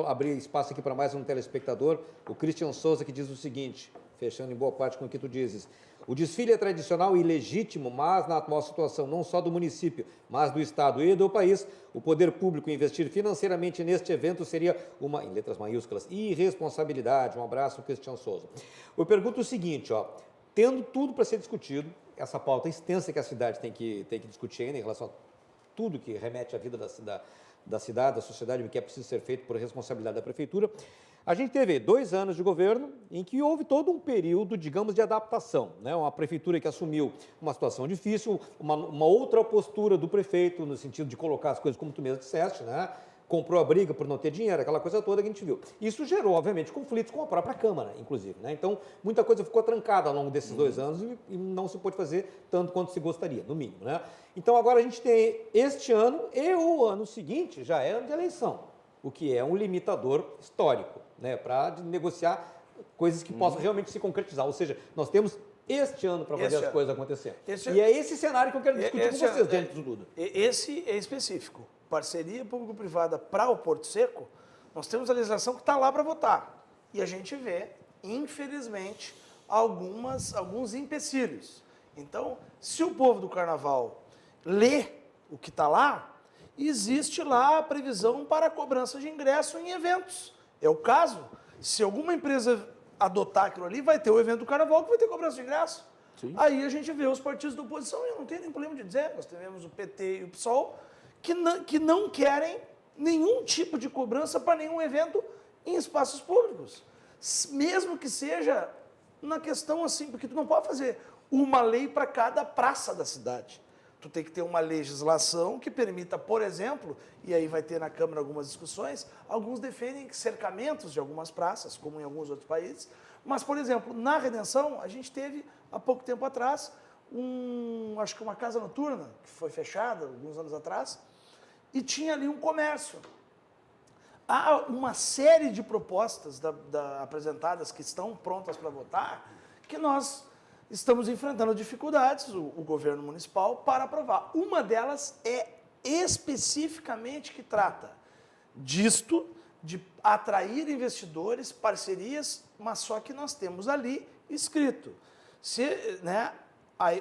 abrir espaço aqui para mais um telespectador, o Christian Souza, que diz o seguinte, fechando em boa parte com o que tu dizes: o desfile é tradicional e legítimo, mas na atual situação não só do município, mas do estado e do país, o poder público investir financeiramente neste evento seria uma, em letras maiúsculas, irresponsabilidade. Um abraço, Christian Souza. Eu pergunto o seguinte, ó, tendo tudo para ser discutido, essa pauta extensa que a cidade tem que discutir ainda em relação a tudo que remete à vida da cidade, da sociedade, que é preciso ser feito por responsabilidade da prefeitura. A gente teve 2 anos de governo em que houve todo um período, digamos, de adaptação, né? Uma prefeitura que assumiu uma situação difícil, uma outra postura do prefeito, no sentido de colocar as coisas como tu mesmo disseste, né? Comprou a briga por não ter dinheiro, aquela coisa toda que a gente viu. Isso gerou, obviamente, conflitos com a própria Câmara, inclusive, né? Então, muita coisa ficou trancada ao longo desses 2 anos e não se pôde fazer tanto quanto se gostaria, no mínimo, né? Então, agora a gente tem este ano e o ano seguinte já é ano de eleição, o que é um limitador histórico, né? Para negociar coisas que possam realmente se concretizar. Ou seja, nós temos este ano para fazer as coisas acontecerem. E é esse cenário que eu quero discutir com vocês dentro de tudo. Esse é específico. Parceria público-privada para o Porto Seco, nós temos a legislação que está lá para votar. E a gente vê, infelizmente, alguns empecilhos. Então, se o povo do Carnaval lê o que está lá, existe lá a previsão para a cobrança de ingresso em eventos. É o caso, se alguma empresa adotar aquilo ali, vai ter o evento do Carnaval que vai ter cobrança de ingresso. Sim. Aí a gente vê os partidos da oposição, e eu não tenho nem problema de dizer, nós tivemos o PT e o PSOL, que não querem nenhum tipo de cobrança para nenhum evento em espaços públicos. Mesmo que seja na questão assim, porque tu não pode fazer uma lei para cada praça da cidade. Tu tem que ter uma legislação que permita, por exemplo, e aí vai ter na Câmara algumas discussões, alguns defendem cercamentos de algumas praças, como em alguns outros países, mas, por exemplo, na Redenção, a gente teve, há pouco tempo atrás, acho que uma casa noturna, que foi fechada alguns anos atrás, e tinha ali um comércio. Há uma série de propostas apresentadas que estão prontas para votar, que nós estamos enfrentando dificuldades, o governo municipal, para aprovar. Uma delas é especificamente que trata disto, de atrair investidores, parcerias, mas só que nós temos ali escrito.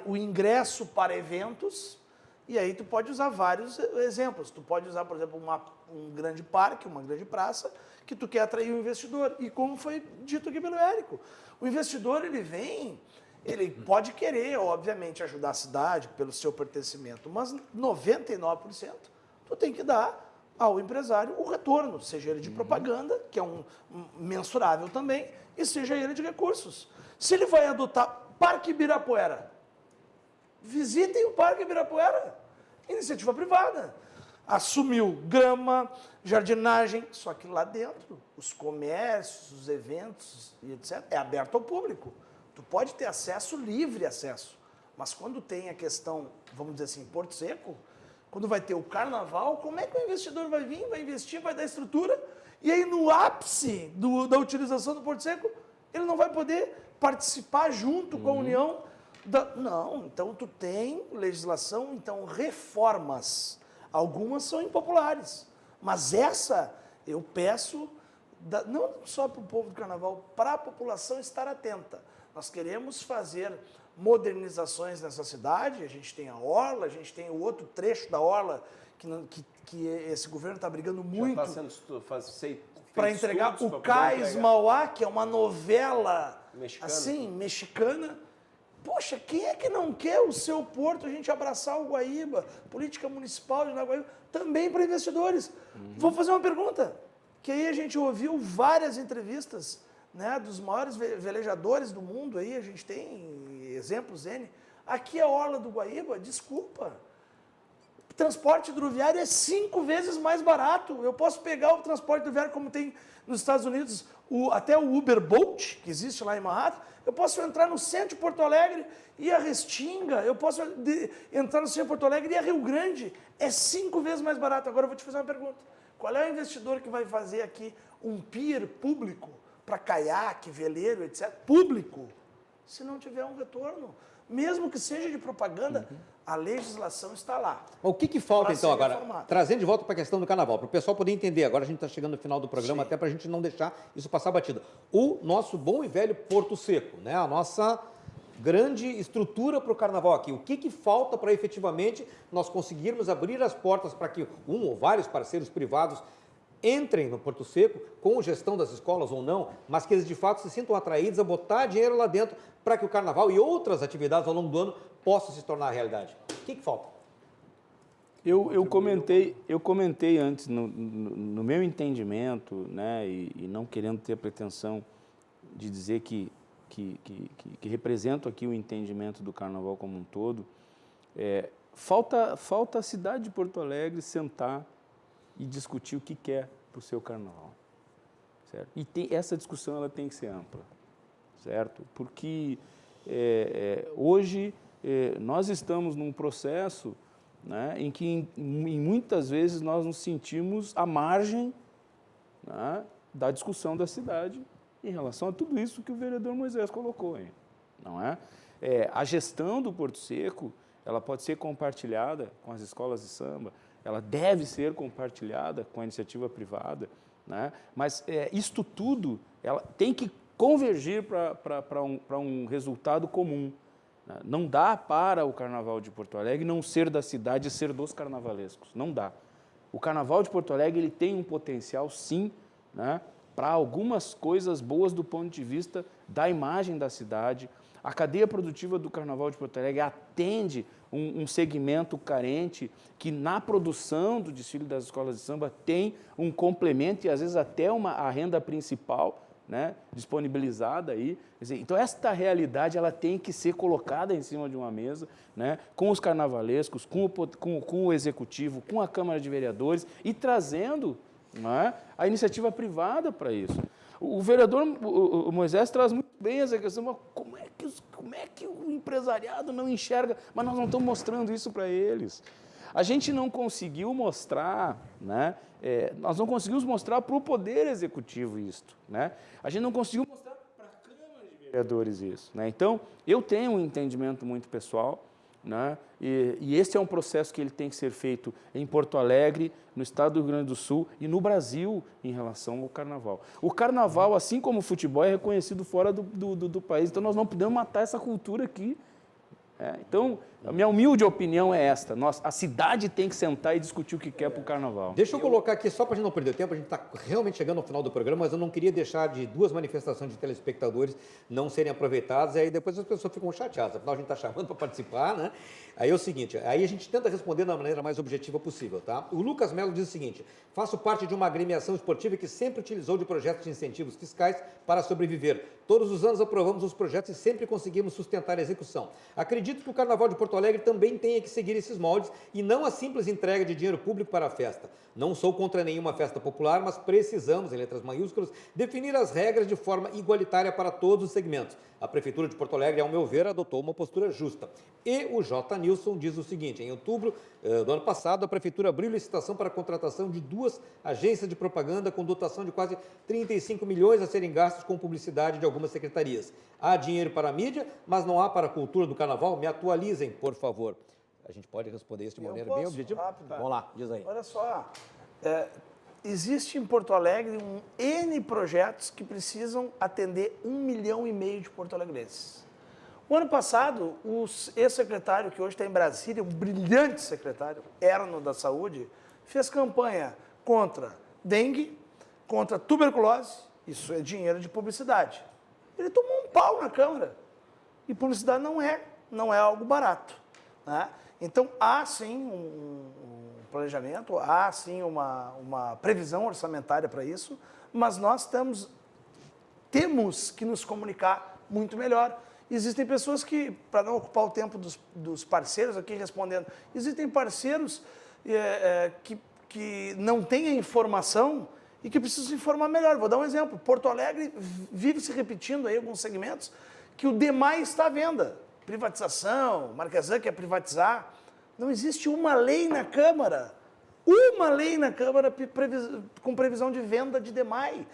O ingresso para eventos, e aí tu pode usar vários exemplos. Tu pode usar, por exemplo, um grande parque, uma grande praça, que tu quer atrair um investidor. E como foi dito aqui pelo Érico, o investidor, ele vem, ele pode querer, obviamente, ajudar a cidade pelo seu pertencimento, mas 99% tu tem que dar ao empresário o retorno, seja ele de propaganda, que é um mensurável também, e seja ele de recursos. Se ele vai adotar Parque Ibirapuera, visitem o Parque Ibirapuera, iniciativa privada. Assumiu grama, jardinagem, só que lá dentro, os comércios, os eventos e etc., é aberto ao público. Tu pode ter acesso, livre acesso, mas quando tem a questão, vamos dizer assim, Porto Seco, quando vai ter o Carnaval, como é que o investidor vai vir, vai investir, vai dar estrutura, e aí no ápice da utilização do Porto Seco, ele não vai poder participar junto com a União. Não, então tu tem legislação, então reformas. Algumas são impopulares, mas essa eu peço, não só para o povo do Carnaval, para a população estar atenta. Nós queremos fazer modernizações nessa cidade, a gente tem a Orla, a gente tem o outro trecho da Orla que esse governo está brigando muito para entregar o Cais Mauá, que é uma novela mexicana. Poxa, quem é que não quer o seu porto, a gente abraçar o Guaíba, política municipal de Guaíba, também para investidores? Vou fazer uma pergunta, que aí a gente ouviu várias entrevistas, né, dos maiores velejadores do mundo, aí a gente tem exemplos N. Aqui a Orla do Guaíba, desculpa, transporte hidroviário é 5 vezes mais barato. Eu posso pegar o transporte hidroviário como tem nos Estados Unidos, até o Uber Bolt, que existe lá em Manhattan. Eu posso entrar no centro de Porto Alegre e a Restinga. Eu posso entrar no centro de Porto Alegre e a Rio Grande. É 5 vezes mais barato. Agora eu vou te fazer uma pergunta. Qual é o investidor que vai fazer aqui um pier público para caiaque, veleiro, etc., público, se não tiver um retorno? Mesmo que seja de propaganda, a legislação está lá. O que falta, Pra então, ser agora, reformado. trazendo de volta para a questão do carnaval, para o pessoal poder entender, agora a gente está chegando no final do programa, Sim. até para a gente não deixar isso passar batido. O nosso bom e velho Porto Seco, né? A nossa grande estrutura para o carnaval aqui. O que falta para efetivamente nós conseguirmos abrir as portas para que um ou vários parceiros privados entrem no Porto Seco, com gestão das escolas ou não, mas que eles de fato se sintam atraídos a botar dinheiro lá dentro para que o carnaval e outras atividades ao longo do ano possam se tornar realidade. O que falta? Eu comentei antes, no meu entendimento, né, e não querendo ter a pretensão de dizer que represento aqui o entendimento do carnaval como um todo, falta a cidade de Porto Alegre sentar e discutir o que quer para o seu carnaval, certo? E essa discussão ela tem que ser ampla, certo? Porque hoje nós estamos num processo, né, em que muitas vezes nós nos sentimos à margem, né, da discussão da cidade em relação a tudo isso que o vereador Moisés colocou aí, não é? A gestão do Porto Seco, ela pode ser compartilhada com as escolas de samba, ela deve ser compartilhada com a iniciativa privada, né? Mas isto tudo ela tem que convergir para um resultado comum. Né? Não dá para o Carnaval de Porto Alegre não ser da cidade e ser dos carnavalescos. Não dá. O Carnaval de Porto Alegre ele tem um potencial, sim, né, para algumas coisas boas do ponto de vista da imagem da cidade. A cadeia produtiva do Carnaval de Porto Alegre atende um segmento carente que na produção do desfile das escolas de samba tem um complemento e às vezes até a renda principal, né, disponibilizada aí. Quer dizer, então esta realidade ela tem que ser colocada em cima de uma mesa, né, com os carnavalescos, com o executivo, com a Câmara de Vereadores e trazendo, né, a iniciativa privada para isso. O vereador o Moisés traz muito bem essa questão, mas como é que o empresariado não enxerga? Mas nós não estamos mostrando isso para eles. A gente não conseguiu mostrar, né? Nós não conseguimos mostrar para o Poder Executivo isto, né? A gente não conseguiu mostrar para a Câmara de Vereadores isso, né? Então, eu tenho um entendimento muito pessoal, né? E esse é um processo que ele tem que ser feito em Porto Alegre, no estado do Rio Grande do Sul e no Brasil em relação ao carnaval. O carnaval, assim como o futebol, é reconhecido fora do país, então nós não podemos matar essa cultura aqui. Então, a minha humilde opinião é esta, a cidade tem que sentar e discutir o que quer para o carnaval. Deixa eu colocar aqui, só para a gente não perder tempo, a gente está realmente chegando ao final do programa, mas eu não queria deixar de duas manifestações de telespectadores não serem aproveitadas, e aí depois as pessoas ficam chateadas, afinal a gente está chamando para participar, né? Aí é o seguinte, aí a gente tenta responder da maneira mais objetiva possível, tá? O Lucas Melo diz o seguinte: faço parte de uma agremiação esportiva que sempre utilizou de projetos de incentivos fiscais para sobreviver. Todos os anos aprovamos os projetos e sempre conseguimos sustentar a execução. Acredito que o Carnaval de Porto Alegre também tenha que seguir esses moldes e não a simples entrega de dinheiro público para a festa. Não sou contra nenhuma festa popular, mas precisamos, em letras maiúsculas, definir as regras de forma igualitária para todos os segmentos. A Prefeitura de Porto Alegre, ao meu ver, adotou uma postura justa. E o J. Nilson diz o seguinte: em outubro do ano passado, a Prefeitura abriu licitação para a contratação de 2 agências de propaganda com dotação de quase 35 milhões a serem gastos com publicidade de algumas secretarias. Há dinheiro para a mídia, mas não há para a cultura do carnaval? Me atualizem, por favor. A gente pode responder isso de maneira bem objetiva? Rápido. Vamos lá, diz aí. Olha só, existe em Porto Alegre N projetos que precisam atender 1,5 milhão de porto-alegrenses. O ano passado, o ex-secretário, que hoje está em Brasília, um brilhante secretário, Erno da Saúde, fez campanha contra dengue, contra tuberculose, isso é dinheiro de publicidade. Ele tomou um pau na Câmara. E publicidade não é algo barato, né? Então, há sim um planejamento, há sim uma previsão orçamentária para isso, mas nós temos que nos comunicar muito melhor. Existem pessoas que, para não ocupar o tempo dos parceiros aqui respondendo, existem parceiros que não têm a informação e que precisam se informar melhor. Vou dar um exemplo. Porto Alegre vive se repetindo aí alguns segmentos que o demais está à venda. Privatização, Marquesan quer privatizar. Não existe uma lei na Câmara com previsão de venda de demais.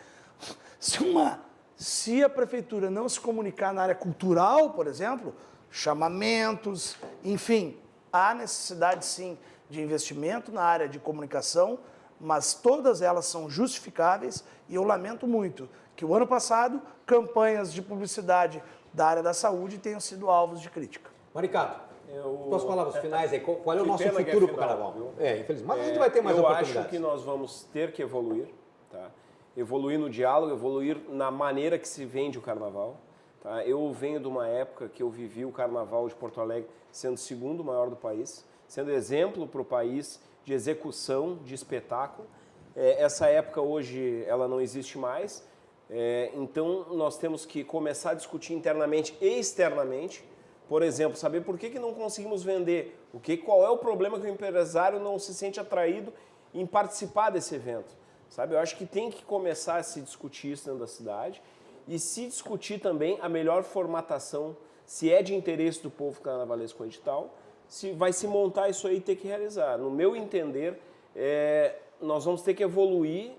Se a prefeitura não se comunicar na área cultural, por exemplo, chamamentos, enfim, há necessidade sim de investimento na área de comunicação, mas todas elas são justificáveis e eu lamento muito que o ano passado campanhas de publicidade da área da saúde tenham sido alvos de crítica. Maricato, tuas palavras finais aí, qual é o nosso pena que é futuro para o final, carnaval? viu? Infelizmente, mas a gente vai ter mais eu oportunidades. acho que nós vamos ter que evoluir, tá? Evoluir no diálogo, evoluir na maneira que se vende o carnaval. Tá? Eu venho de uma época que eu vivi o carnaval de Porto Alegre sendo o segundo maior do país, sendo exemplo para o país de execução, de espetáculo. Essa época hoje ela não existe mais, então nós temos que começar a discutir internamente e externamente. Por exemplo, saber por que não conseguimos vender, qual é o problema que o empresário não se sente atraído em participar desse evento. Sabe? Eu acho que tem que começar a se discutir isso dentro da cidade e se discutir também a melhor formatação, se é de interesse do povo carnavalesco com o edital, se vai se montar isso aí e ter que realizar. No meu entender, nós vamos ter que evoluir,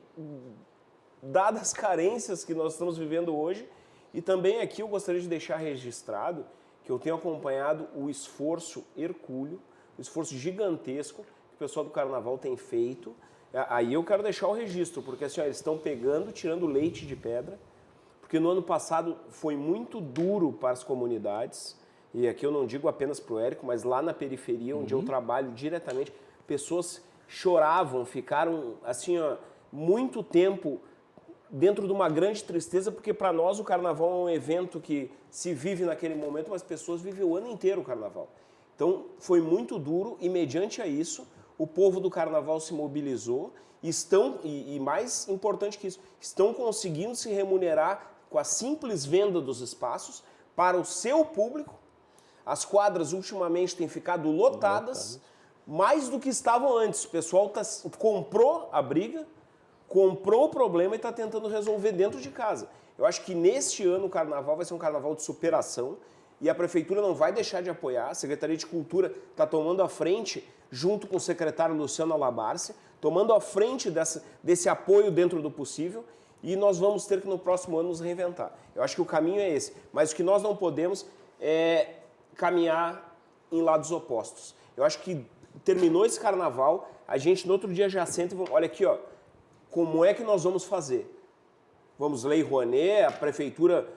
dadas as carências que nós estamos vivendo hoje. E também aqui eu gostaria de deixar registrado que eu tenho acompanhado o esforço hercúleo, o esforço gigantesco que o pessoal do Carnaval tem feito. Aí eu quero deixar o registro, porque assim, eles estão pegando, tirando leite de pedra, porque no ano passado foi muito duro para as comunidades, e aqui eu não digo apenas para o Érico, mas lá na periferia, onde eu trabalho diretamente, pessoas choravam, ficaram assim, muito tempo dentro de uma grande tristeza, porque para nós o Carnaval é um evento que se vive naquele momento, mas as pessoas vivem o ano inteiro o Carnaval. Então foi muito duro e mediante a isso, o povo do Carnaval se mobilizou e mais importante que isso, estão conseguindo se remunerar com a simples venda dos espaços para o seu público. As quadras ultimamente têm ficado lotadas, mais do que estavam antes. O pessoal comprou a briga, comprou o problema e está tentando resolver dentro de casa. Eu acho que neste ano o Carnaval vai ser um Carnaval de superação e a Prefeitura não vai deixar de apoiar. A Secretaria de Cultura está tomando a frente, junto com o secretário Luciano Alabarce, tomando a frente desse apoio dentro do possível, e nós vamos ter que no próximo ano nos reinventar. Eu acho que o caminho é esse, mas o que nós não podemos é caminhar em lados opostos. Eu acho que terminou esse carnaval, a gente no outro dia já senta e olha aqui, como é que nós vamos fazer? Vamos Lei Rouanet, a prefeitura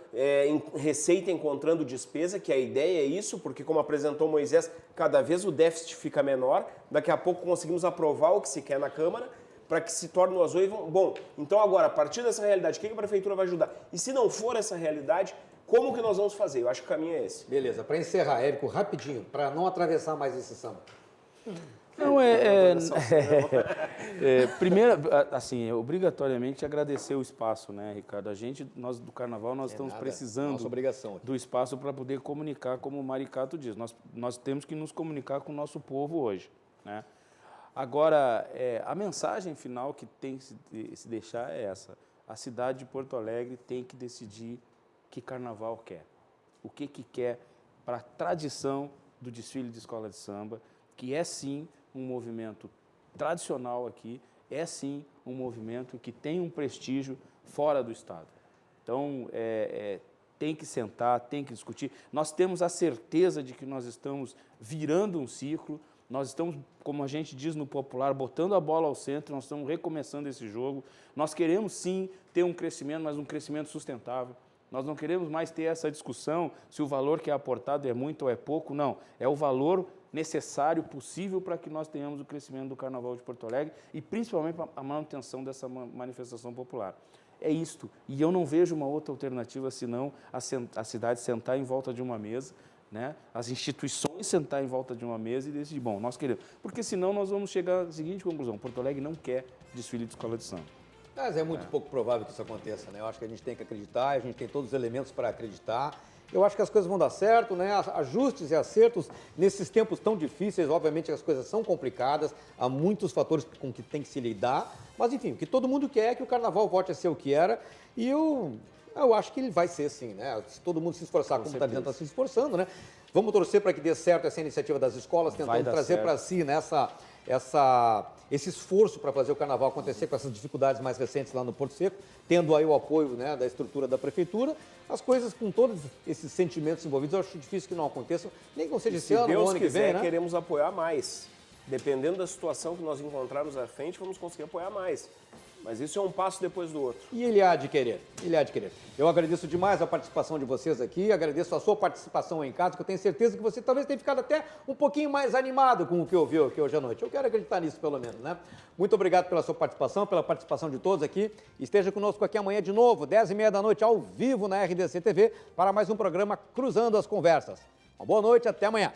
receita encontrando despesa, que a ideia é isso, porque como apresentou Moisés, cada vez o déficit fica menor, daqui a pouco conseguimos aprovar o que se quer na Câmara, para que se torne o azul. Bom, então agora, a partir dessa realidade, o que a prefeitura vai ajudar? E se não for essa realidade, como que nós vamos fazer? Eu acho que o caminho é esse. Beleza, para encerrar, Érico, rapidinho, para não atravessar mais esse samba. Não, primeiro, assim, obrigatoriamente agradecer o espaço, né, Ricardo? Nós do Carnaval, nós estamos precisando nossa obrigação aqui do espaço para poder comunicar, como o Maricato diz. Nós temos que nos comunicar com o nosso povo hoje, né? Agora, a mensagem final que tem que se deixar é essa. A cidade de Porto Alegre tem que decidir que Carnaval quer. O que quer para a tradição do desfile de escola de samba, que é sim um movimento tradicional aqui, é sim um movimento que tem um prestígio fora do Estado. Então, tem que sentar, tem que discutir. Nós temos a certeza de que nós estamos virando um ciclo, nós estamos, como a gente diz no popular, botando a bola ao centro, nós estamos recomeçando esse jogo. Nós queremos sim ter um crescimento, mas um crescimento sustentável. Nós não queremos mais ter essa discussão se o valor que é aportado é muito ou é pouco, não. É o valor necessário, possível, para que nós tenhamos o crescimento do Carnaval de Porto Alegre e principalmente a manutenção dessa manifestação popular. É isto. E eu não vejo uma outra alternativa senão a cidade sentar em volta de uma mesa, né? As instituições sentar em volta de uma mesa e decidir, bom, nós queremos. Porque senão nós vamos chegar à seguinte conclusão: Porto Alegre não quer desfile de escola de samba. Mas é muito pouco provável que isso aconteça, né? Eu acho que a gente tem que acreditar, a gente tem todos os elementos para acreditar. Eu acho que as coisas vão dar certo, né? Ajustes e acertos nesses tempos tão difíceis. Obviamente as coisas são complicadas, há muitos fatores com que tem que se lidar. Mas enfim, o que todo mundo quer é que o carnaval volte a ser o que era. E eu acho que ele vai ser sim, né? Se todo mundo se esforçar, como está dizendo, está se esforçando, né? Vamos torcer para que dê certo essa iniciativa das escolas, tentando trazer para si, né, esse esforço para fazer o carnaval acontecer com essas dificuldades mais recentes lá no Porto Seco, tendo aí o apoio, né, da estrutura da prefeitura. As coisas com todos esses sentimentos envolvidos, eu acho difícil que não aconteçam, nem que não seja esse ano, ou ano que vem, né? Queremos apoiar mais. Dependendo da situação que nós encontrarmos à frente, vamos conseguir apoiar mais. Mas isso é um passo depois do outro. E ele há de querer, ele há de querer. Eu agradeço demais a participação de vocês aqui, agradeço a sua participação em casa, que eu tenho certeza que você talvez tenha ficado até um pouquinho mais animado com o que ouviu aqui hoje à noite. Eu quero acreditar nisso, pelo menos, né? Muito obrigado pela sua participação, pela participação de todos aqui. Esteja conosco aqui amanhã de novo, 10h30 da noite, ao vivo na RDC TV, para mais um programa Cruzando as Conversas. Uma boa noite, até amanhã.